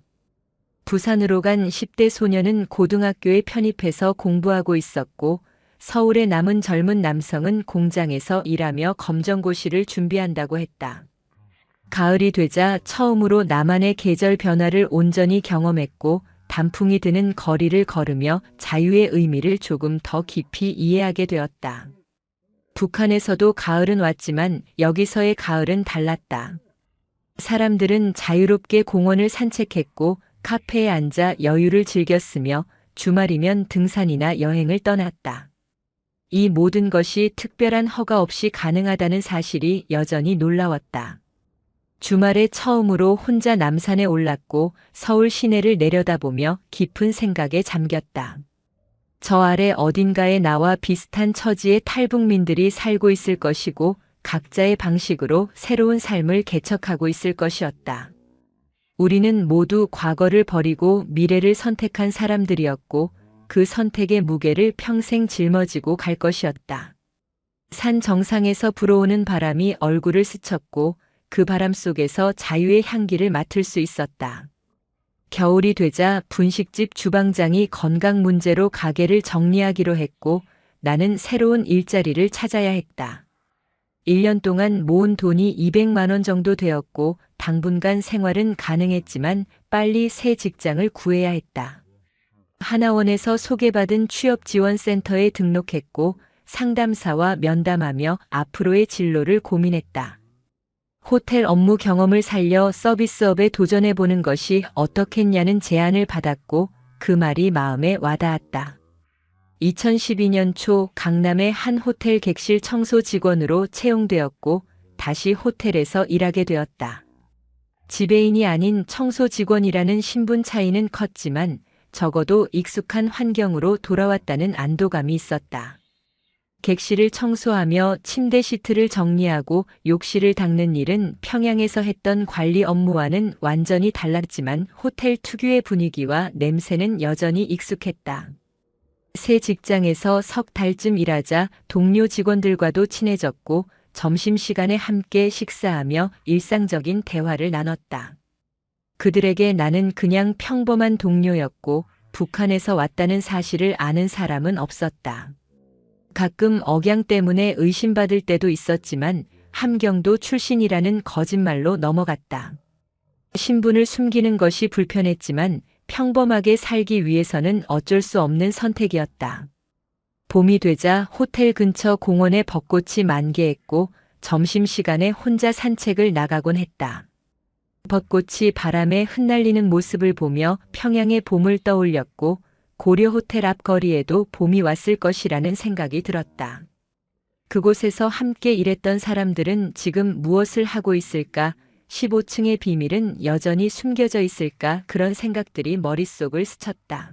부산으로 간 10대 소년은 고등학교에 편입해서 공부하고 있었고 서울에 남은 젊은 남성은 공장에서 일하며 검정고시를 준비한다고 했다. 가을이 되자 처음으로 나만의 계절 변화를 온전히 경험했고 단풍이 드는 거리를 걸으며 자유의 의미를 조금 더 깊이 이해하게 되었다. 북한에서도 가을은 왔지만 여기서의 가을은 달랐다. 사람들은 자유롭게 공원을 산책했고 카페에 앉아 여유를 즐겼으며 주말이면 등산이나 여행을 떠났다. 이 모든 것이 특별한 허가 없이 가능하다는 사실이 여전히 놀라웠다. 주말에 처음으로 혼자 남산에 올랐고 서울 시내를 내려다보며 깊은 생각에 잠겼다. 저 아래 어딘가에 나와 비슷한 처지의 탈북민들이 살고 있을 것이고 각자의 방식으로 새로운 삶을 개척하고 있을 것이었다. 우리는 모두 과거를 버리고 미래를 선택한 사람들이었고 그 선택의 무게를 평생 짊어지고 갈 것이었다. 산 정상에서 불어오는 바람이 얼굴을 스쳤고 그 바람 속에서 자유의 향기를 맡을 수 있었다. 겨울이 되자 분식집 주방장이 건강 문제로 가게를 정리하기로 했고 나는 새로운 일자리를 찾아야 했다. 1년 동안 모은 돈이 200만 원 정도 되었고 당분간 생활은 가능했지만 빨리 새 직장을 구해야 했다. 하나원에서 소개받은 취업지원센터에 등록했고 상담사와 면담하며 앞으로의 진로를 고민했다. 호텔 업무 경험을 살려 서비스업에 도전해보는 것이 어떻겠냐는 제안을 받았고 그 말이 마음에 와닿았다. 2012년 초 강남의 한 호텔 객실 청소 직원으로 채용되었고 다시 호텔에서 일하게 되었다. 지배인이 아닌 청소 직원이라는 신분 차이는 컸지만 적어도 익숙한 환경으로 돌아왔다는 안도감이 있었다. 객실을 청소하며 침대 시트를 정리하고 욕실을 닦는 일은 평양에서 했던 관리 업무와는 완전히 달랐지만 호텔 특유의 분위기와 냄새는 여전히 익숙했다. 새 직장에서 석 달쯤 일하자 동료 직원들과도 친해졌고 점심시간에 함께 식사하며 일상적인 대화를 나눴다. 그들에게 나는 그냥 평범한 동료였고 북한에서 왔다는 사실을 아는 사람은 없었다. 가끔 억양 때문에 의심받을 때도 있었지만 함경도 출신이라는 거짓말로 넘어갔다. 신분을 숨기는 것이 불편했지만 평범하게 살기 위해서는 어쩔 수 없는 선택이었다. 봄이 되자 호텔 근처 공원에 벚꽃이 만개했고 점심시간에 혼자 산책을 나가곤 했다. 벚꽃이 바람에 흩날리는 모습을 보며 평양의 봄을 떠올렸고 고려 호텔 앞 거리에도 봄이 왔을 것이라는 생각이 들었다. 그곳에서 함께 일했던 사람들은 지금 무엇을 하고 있을까? 15층의 비밀은 여전히 숨겨져 있을까? 그런 생각들이 머릿속을 스쳤다.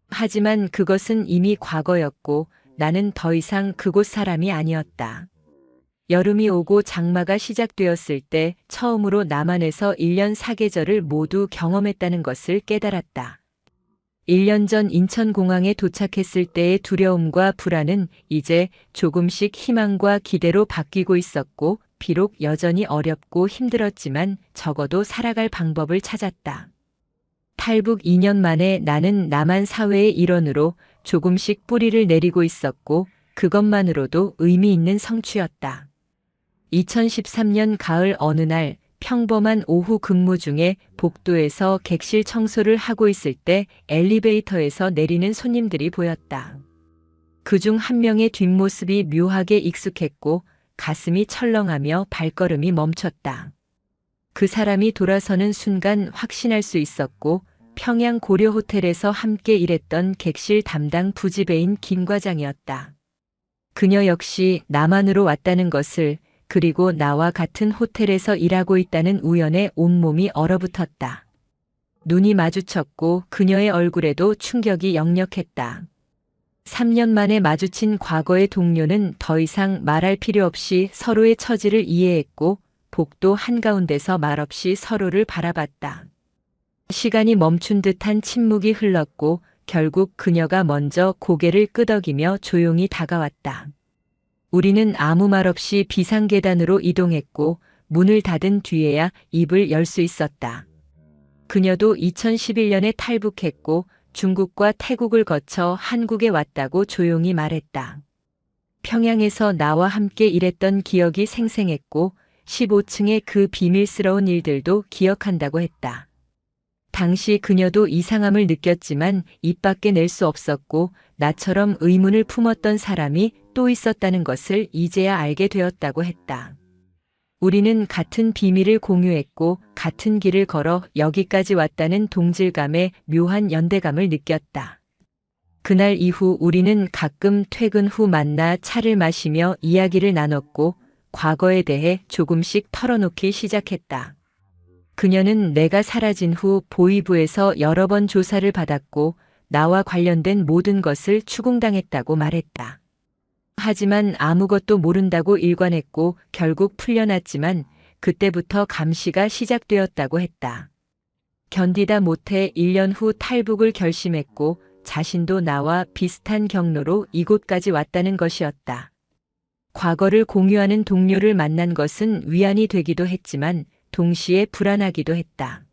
하지만 그것은 이미 과거였고 나는 더 이상 그곳 사람이 아니었다. 여름이 오고 장마가 시작되었을 때 처음으로 남한에서 1년 사계절을 모두 경험했다는 것을 깨달았다. 1년 전 인천공항에 도착했을 때의 두려움과 불안은 이제 조금씩 희망과 기대로 바뀌고 있었고 비록 여전히 어렵고 힘들었지만 적어도 살아갈 방법을 찾았다. 탈북 2년 만에 나는 남한 사회의 일원으로 조금씩 뿌리를 내리고 있었고 그것만으로도 의미 있는 성취였다. 2013년 가을 어느 날 평범한 오후 근무 중에 복도에서 객실 청소를 하고 있을 때 엘리베이터에서 내리는 손님들이 보였다. 그중 한 명의 뒷모습이 묘하게 익숙했고 가슴이 철렁하며 발걸음이 멈췄다. 그 사람이 돌아서는 순간 확신할 수 있었고 평양 고려 호텔에서 함께 일했던 객실 담당 부지배인 김 과장이었다. 그녀 역시 남한으로 왔다는 것을 그리고 나와 같은 호텔에서 일하고 있다는 우연에 온몸이 얼어붙었다. 눈이 마주쳤고 그녀의 얼굴에도 충격이 역력했다. 3년 만에 마주친 과거의 동료는 더 이상 말할 필요 없이 서로의 처지를 이해했고 복도 한가운데서 말없이 서로를 바라봤다. 시간이 멈춘 듯한 침묵이 흘렀고 결국 그녀가 먼저 고개를 끄덕이며 조용히 다가왔다. 우리는 아무 말 없이 비상계단으로 이동했고 문을 닫은 뒤에야 입을 열 수 있었다. 그녀도 2011년에 탈북했고 중국과 태국을 거쳐 한국에 왔다고 조용히 말했다. 평양에서 나와 함께 일했던 기억이 생생했고 15층의 그 비밀스러운 일들도 기억한다고 했다. 당시 그녀도 이상함을 느꼈지만 입 밖에 낼 수 없었고 나처럼 의문을 품었던 사람이 또 있었다는 것을 이제야 알게 되었다고 했다. 우리는 같은 비밀을 공유했고 같은 길을 걸어 여기까지 왔다는 동질감에 묘한 연대감을 느꼈다. 그날 이후 우리는 가끔 퇴근 후 만나 차를 마시며 이야기를 나눴고 과거에 대해 조금씩 털어놓기 시작했다. 그녀는 내가 사라진 후 보위부에서 여러 번 조사를 받았고 나와 관련된 모든 것을 추궁당했다고 말했다. 하지만 아무것도 모른다고 일관했고 결국 풀려났지만 그때부터 감시가 시작되었다고 했다. 견디다 못해 1년 후 탈북을 결심했고 자신도 나와 비슷한 경로로 이곳까지 왔다는 것이었다. 과거를 공유하는 동료를 만난 것은 위안이 되기도 했지만 동시에 불안하기도 했다.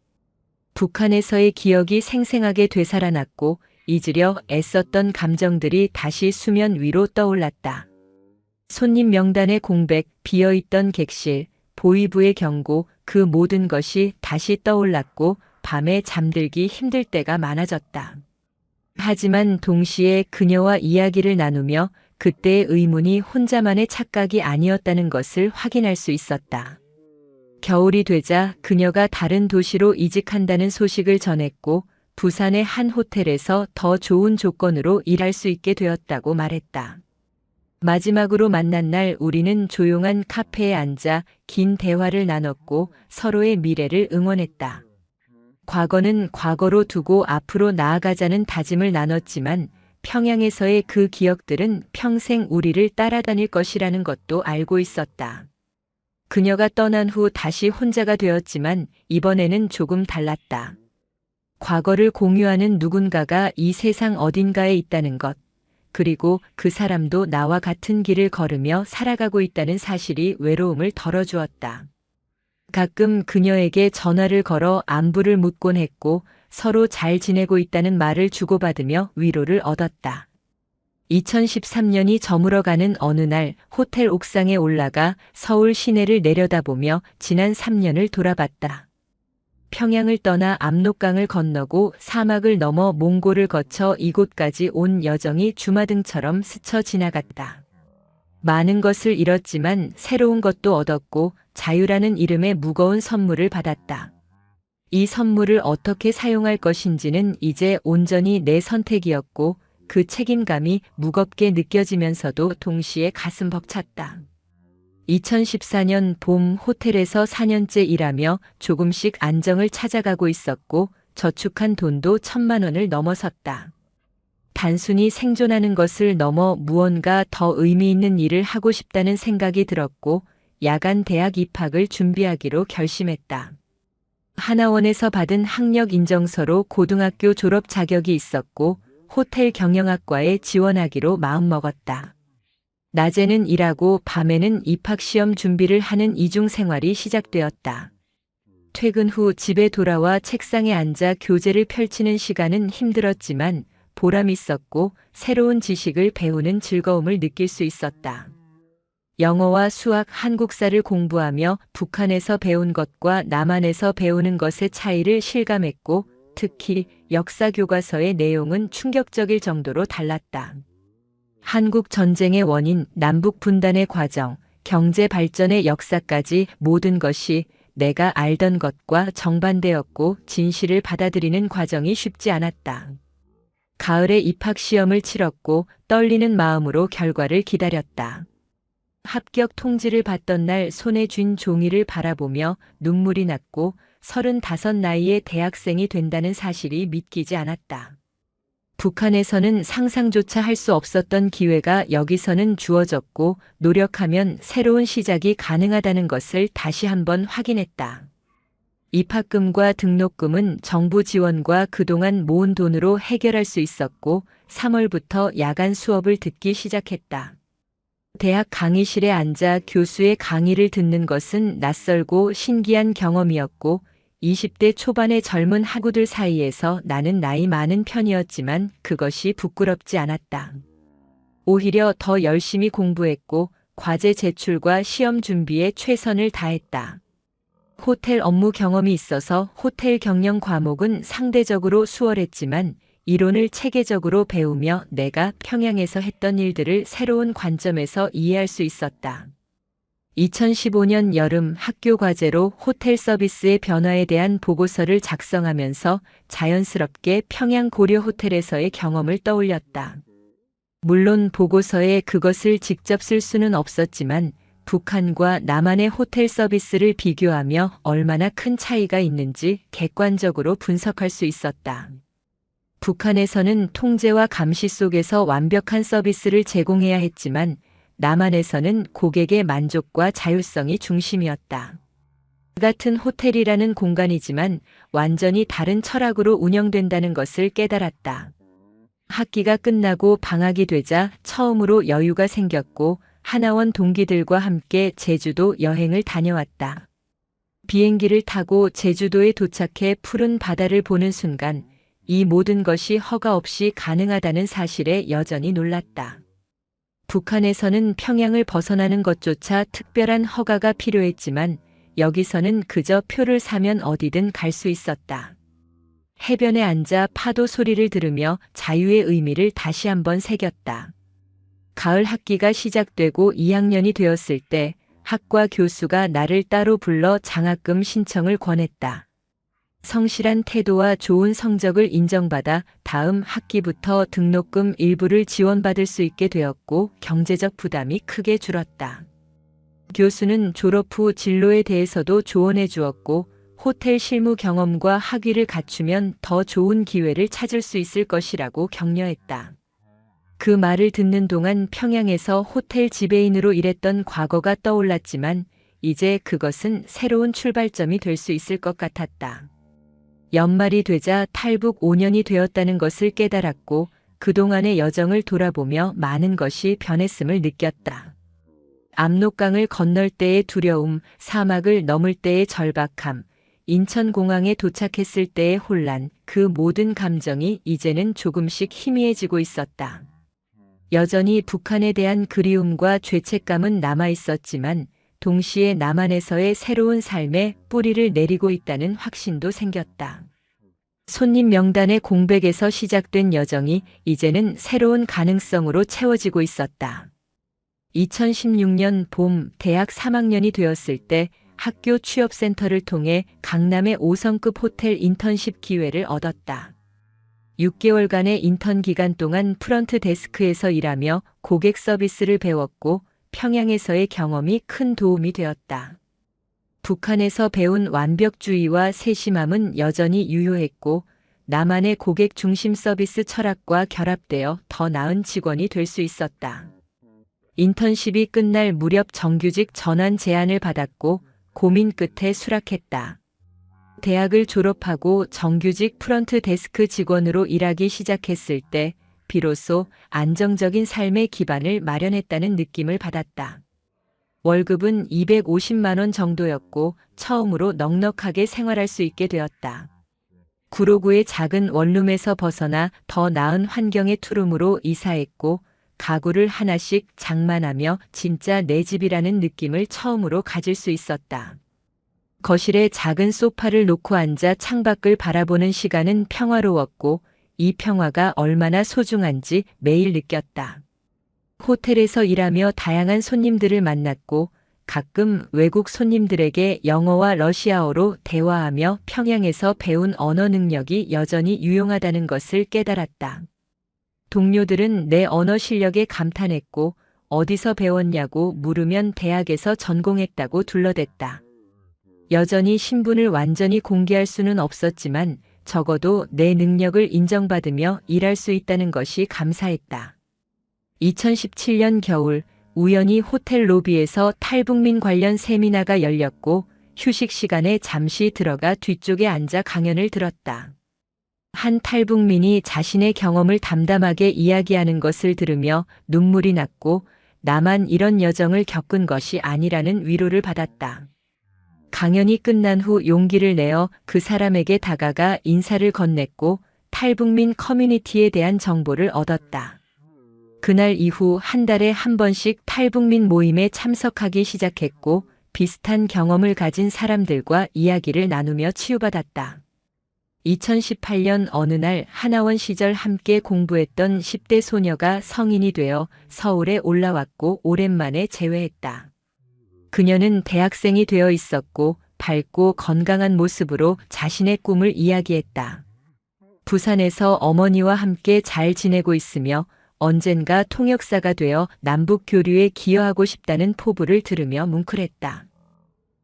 북한에서의 기억이 생생하게 되살아났고 잊으려 애썼던 감정들이 다시 수면 위로 떠올랐다. 손님 명단의 공백, 비어있던 객실, 보위부의 경고, 그 모든 것이 다시 떠올랐고 밤에 잠들기 힘들 때가 많아졌다. 하지만 동시에 그녀와 이야기를 나누며 그때의 의문이 혼자만의 착각이 아니었다는 것을 확인할 수 있었다. 겨울이 되자 그녀가 다른 도시로 이직한다는 소식을 전했고 부산의 한 호텔에서 더 좋은 조건으로 일할 수 있게 되었다고 말했다. 마지막으로 만난 날 우리는 조용한 카페에 앉아 긴 대화를 나눴고 서로의 미래를 응원했다. 과거는 과거로 두고 앞으로 나아가자는 다짐을 나눴지만 평양에서의 그 기억들은 평생 우리를 따라다닐 것이라는 것도 알고 있었다. 그녀가 떠난 후 다시 혼자가 되었지만 이번에는 조금 달랐다. 과거를 공유하는 누군가가 이 세상 어딘가에 있다는 것, 그리고 그 사람도 나와 같은 길을 걸으며 살아가고 있다는 사실이 외로움을 덜어주었다. 가끔 그녀에게 전화를 걸어 안부를 묻곤 했고 서로 잘 지내고 있다는 말을 주고받으며 위로를 얻었다. 2013년이 저물어가는 어느 날 호텔 옥상에 올라가 서울 시내를 내려다보며 지난 3년을 돌아봤다. 평양을 떠나 압록강을 건너고 사막을 넘어 몽골을 거쳐 이곳까지 온 여정이 주마등처럼 스쳐 지나갔다. 많은 것을 잃었지만 새로운 것도 얻었고 자유라는 이름의 무거운 선물을 받았다. 이 선물을 어떻게 사용할 것인지는 이제 온전히 내 선택이었고 그 책임감이 무겁게 느껴지면서도 동시에 가슴 벅찼다. 2014년 봄 호텔에서 4년째 일하며 조금씩 안정을 찾아가고 있었고 저축한 돈도 1,000만 원을 넘어섰다. 단순히 생존하는 것을 넘어 무언가 더 의미 있는 일을 하고 싶다는 생각이 들었고 야간 대학 입학을 준비하기로 결심했다. 하나원에서 받은 학력 인정서로 고등학교 졸업 자격이 있었고 호텔 경영학과에 지원하기로 마음먹었다. 낮에는 일하고 밤에는 입학시험 준비를 하는 이중 생활이 시작되었다. 퇴근 후 집에 돌아와 책상에 앉아 교재를 펼치는 시간은 힘들었지만 보람 있었고 새로운 지식을 배우는 즐거움을 느낄 수 있었다. 영어와 수학, 한국사를 공부하며 북한에서 배운 것과 남한에서 배우는 것의 차이를 실감했고 특히 역사 교과서의 내용은 충격적일 정도로 달랐다. 한국 전쟁의 원인, 남북 분단의 과정, 경제 발전의 역사까지 모든 것이 내가 알던 것과 정반대였고 진실을 받아들이는 과정이 쉽지 않았다. 가을에 입학 시험을 치렀고 떨리는 마음으로 결과를 기다렸다. 합격 통지를 받던 날 손에 쥔 종이를 바라보며 눈물이 났고 35 나이에 대학생이 된다는 사실이 믿기지 않았다. 북한에서는 상상조차 할 수 없었던 기회가 여기서는 주어졌고 노력하면 새로운 시작이 가능하다는 것을 다시 한번 확인했다. 입학금과 등록금은 정부 지원과 그동안 모은 돈으로 해결할 수 있었고 3월부터 야간 수업을 듣기 시작했다. 대학 강의실에 앉아 교수의 강의를 듣는 것은 낯설고 신기한 경험이었고 20대 초반의 젊은 학우들 사이에서 나는 나이 많은 편이었지만 그것이 부끄럽지 않았다. 오히려 더 열심히 공부했고 과제 제출과 시험 준비에 최선을 다했다. 호텔 업무 경험이 있어서 호텔 경영 과목은 상대적으로 수월했지만 이론을 체계적으로 배우며 내가 평양에서 했던 일들을 새로운 관점에서 이해할 수 있었다. 2015년 여름 학교 과제로 호텔 서비스의 변화에 대한 보고서를 작성하면서 자연스럽게 평양 고려 호텔에서의 경험을 떠올렸다. 물론 보고서에 그것을 직접 쓸 수는 없었지만 북한과 남한의 호텔 서비스를 비교하며 얼마나 큰 차이가 있는지 객관적으로 분석할 수 있었다. 북한에서는 통제와 감시 속에서 완벽한 서비스를 제공해야 했지만 남한에서는 고객의 만족과 자율성이 중심이었다. 같은 호텔이라는 공간이지만 완전히 다른 철학으로 운영된다는 것을 깨달았다. 학기가 끝나고 방학이 되자 처음으로 여유가 생겼고 하나원 동기들과 함께 제주도 여행을 다녀왔다. 비행기를 타고 제주도에 도착해 푸른 바다를 보는 순간 이 모든 것이 허가 없이 가능하다는 사실에 여전히 놀랐다. 북한에서는 평양을 벗어나는 것조차 특별한 허가가 필요했지만 여기서는 그저 표를 사면 어디든 갈 수 있었다. 해변에 앉아 파도 소리를 들으며 자유의 의미를 다시 한번 새겼다. 가을 학기가 시작되고 2학년이 되었을 때 학과 교수가 나를 따로 불러 장학금 신청을 권했다. 성실한 태도와 좋은 성적을 인정받아 다음 학기부터 등록금 일부를 지원받을 수 있게 되었고 경제적 부담이 크게 줄었다. 교수는 졸업 후 진로에 대해서도 조언해 주었고 호텔 실무 경험과 학위를 갖추면 더 좋은 기회를 찾을 수 있을 것이라고 격려했다. 그 말을 듣는 동안 평양에서 호텔 지배인으로 일했던 과거가 떠올랐지만 이제 그것은 새로운 출발점이 될 수 있을 것 같았다. 연말이 되자 탈북 5년이 되었다는 것을 깨달았고 그동안의 여정을 돌아보며 많은 것이 변했음을 느꼈다. 압록강을 건널 때의 두려움, 사막을 넘을 때의 절박함, 인천공항에 도착했을 때의 혼란, 그 모든 감정이 이제는 조금씩 희미해지고 있었다. 여전히 북한에 대한 그리움과 죄책감은 남아 있었지만 동시에 남한에서의 새로운 삶에 뿌리를 내리고 있다는 확신도 생겼다. 손님 명단의 공백에서 시작된 여정이 이제는 새로운 가능성으로 채워지고 있었다. 2016년 봄 대학 3학년이 되었을 때 학교 취업센터를 통해 강남의 5성급 호텔 인턴십 기회를 얻었다. 6개월간의 인턴 기간 동안 프런트 데스크에서 일하며 고객 서비스를 배웠고 평양에서의 경험이 큰 도움이 되었다. 북한에서 배운 완벽주의와 세심함은 여전히 유효했고 나만의 고객 중심 서비스 철학과 결합되어 더 나은 직원이 될 수 있었다. 인턴십이 끝날 무렵 정규직 전환 제안을 받았고 고민 끝에 수락했다. 대학을 졸업하고 정규직 프런트 데스크 직원으로 일하기 시작했을 때 비로소 안정적인 삶의 기반을 마련했다는 느낌을 받았다. 월급은 250만 원 정도였고 처음으로 넉넉하게 생활할 수 있게 되었다. 구로구의 작은 원룸에서 벗어나 더 나은 환경의 투룸으로 이사했고 가구를 하나씩 장만하며 진짜 내 집이라는 느낌을 처음으로 가질 수 있었다. 거실에 작은 소파를 놓고 앉아 창밖을 바라보는 시간은 평화로웠고 이 평화가 얼마나 소중한지 매일 느꼈다. 호텔에서 일하며 다양한 손님들을 만났고 가끔 외국 손님들에게 영어와 러시아어로 대화하며 평양에서 배운 언어 능력이 여전히 유용하다는 것을 깨달았다. 동료들은 내 언어 실력에 감탄했고 어디서 배웠냐고 물으면 대학에서 전공했다고 둘러댔다. 여전히 신분을 완전히 공개할 수는 없었지만 적어도 내 능력을 인정받으며 일할 수 있다는 것이 감사했다. 2017년 겨울 우연히 호텔 로비에서 탈북민 관련 세미나가 열렸고 휴식 시간에 잠시 들어가 뒤쪽에 앉아 강연을 들었다. 한 탈북민이 자신의 경험을 담담하게 이야기하는 것을 들으며 눈물이 났고 나만 이런 여정을 겪은 것이 아니라는 위로를 받았다. 강연이 끝난 후 용기를 내어 그 사람에게 다가가 인사를 건넸고 탈북민 커뮤니티에 대한 정보를 얻었다. 그날 이후 한 달에 한 번씩 탈북민 모임에 참석하기 시작했고 비슷한 경험을 가진 사람들과 이야기를 나누며 치유받았다. 2018년 어느 날 하나원 시절 함께 공부했던 10대 소녀가 성인이 되어 서울에 올라왔고 오랜만에 재회했다. 그녀는 대학생이 되어 있었고 밝고 건강한 모습으로 자신의 꿈을 이야기했다. 부산에서 어머니와 함께 잘 지내고 있으며 언젠가 통역사가 되어 남북 교류에 기여하고 싶다는 포부를 들으며 뭉클했다.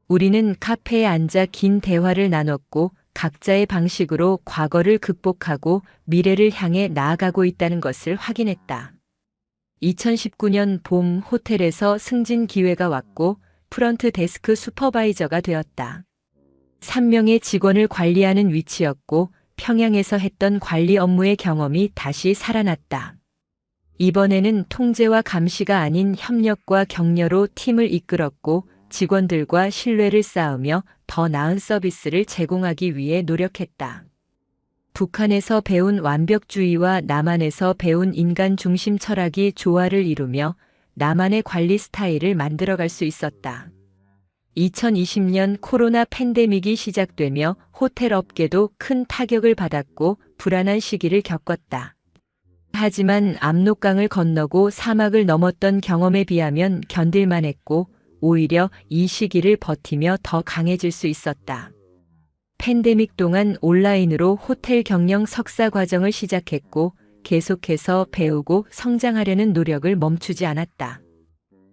우리는 카페에 앉아 긴 대화를 나눴고 각자의 방식으로 과거를 극복하고 미래를 향해 나아가고 있다는 것을 확인했다. 2019년 봄 호텔에서 승진 기회가 왔고 프런트 데스크 슈퍼바이저가 되었다. 3명의 직원을 관리하는 위치였고 평양에서 했던 관리 업무의 경험이 다시 살아났다. 이번에는 통제와 감시가 아닌 협력과 격려로 팀을 이끌었고 직원들과 신뢰를 쌓으며 더 나은 서비스를 제공하기 위해 노력했다. 북한에서 배운 완벽주의와 남한에서 배운 인간 중심 철학이 조화를 이루며 나만의 관리 스타일을 만들어갈 수 있었다. 2020년 코로나 팬데믹이 시작되며 호텔 업계도 큰 타격을 받았고 불안한 시기를 겪었다. 하지만 압록강을 건너고 사막을 넘었던 경험에 비하면 견딜만 했고 오히려 이 시기를 버티며 더 강해질 수 있었다. 팬데믹 동안 온라인으로 호텔 경영 석사 과정을 시작했고 계속해서 배우고 성장하려는 노력을 멈추지 않았다.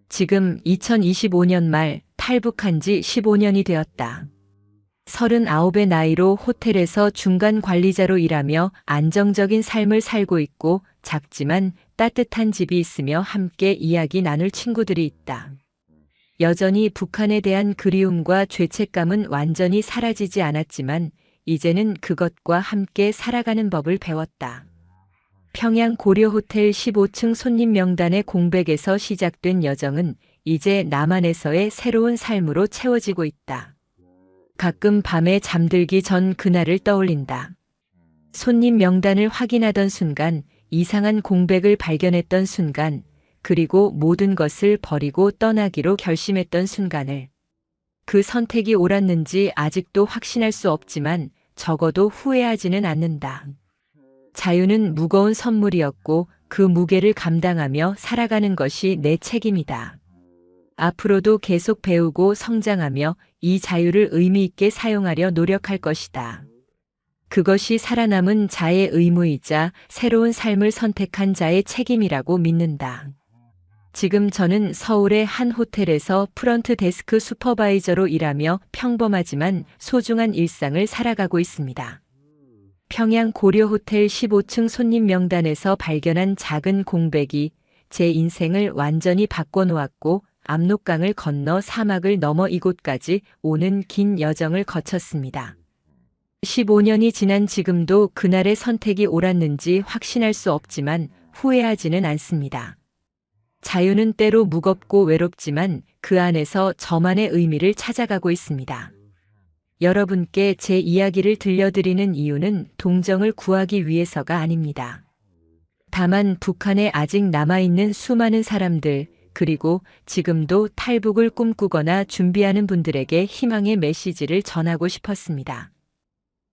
지금 2025년 말 탈북한 지 15년이 되었다. 39의 나이로 호텔에서 중간 관리자로 일하며 안정적인 삶을 살고 있고 작지만 따뜻한 집이 있으며 함께 이야기 나눌 친구들이 있다. 여전히 북한에 대한 그리움과 죄책감은 완전히 사라지지 않았지만 이제는 그것과 함께 살아가는 법을 배웠다. 평양 고려호텔 15층 손님 명단의 공백에서 시작된 여정은 이제 남한에서의 새로운 삶으로 채워지고 있다. 가끔 밤에 잠들기 전 그날을 떠올린다. 손님 명단을 확인하던 순간, 이상한 공백을 발견했던 순간, 그리고 모든 것을 버리고 떠나기로 결심했던 순간을. 그 선택이 옳았는지 아직도 확신할 수 없지만 적어도 후회하지는 않는다. 자유는 무거운 선물이었고 그 무게를 감당하며 살아가는 것이 내 책임이다. 앞으로도 계속 배우고 성장하며 이 자유를 의미 있게 사용하려 노력할 것이다. 그것이 살아남은 자의 의무이자 새로운 삶을 선택한 자의 책임이라고 믿는다. 지금 저는 서울의 한 호텔에서 프런트 데스크 슈퍼바이저로 일하며 평범하지만 소중한 일상을 살아가고 있습니다. 평양 고려호텔 15층 손님 명단에서 발견한 작은 공백이 제 인생을 완전히 바꿔놓았고 압록강을 건너 사막을 넘어 이곳까지 오는 긴 여정을 거쳤습니다. 15년이 지난 지금도 그날의 선택이 옳았는지 확신할 수 없지만 후회하지는 않습니다. 자유는 때로 무겁고 외롭지만 그 안에서 저만의 의미를 찾아가고 있습니다. 여러분께 제 이야기를 들려드리는 이유는 동정을 구하기 위해서가 아닙니다. 다만 북한에 아직 남아있는 수많은 사람들, 그리고 지금도 탈북을 꿈꾸거나 준비하는 분들에게 희망의 메시지를 전하고 싶었습니다.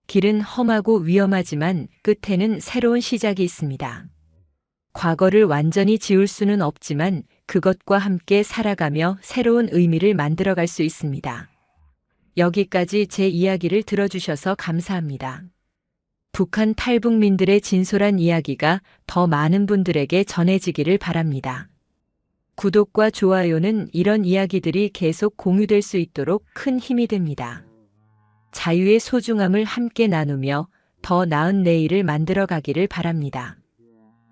길은 험하고 위험하지만 끝에는 새로운 시작이 있습니다. 과거를 완전히 지울 수는 없지만 그것과 함께 살아가며 새로운 의미를 만들어갈 수 있습니다. 여기까지 제 이야기를 들어주셔서 감사합니다. 북한 탈북민들의 진솔한 이야기가 더 많은 분들에게 전해지기를 바랍니다. 구독과 좋아요는 이런 이야기들이 계속 공유될 수 있도록 큰 힘이 됩니다. 자유의 소중함을 함께 나누며 더 나은 내일을 만들어 가기를 바랍니다.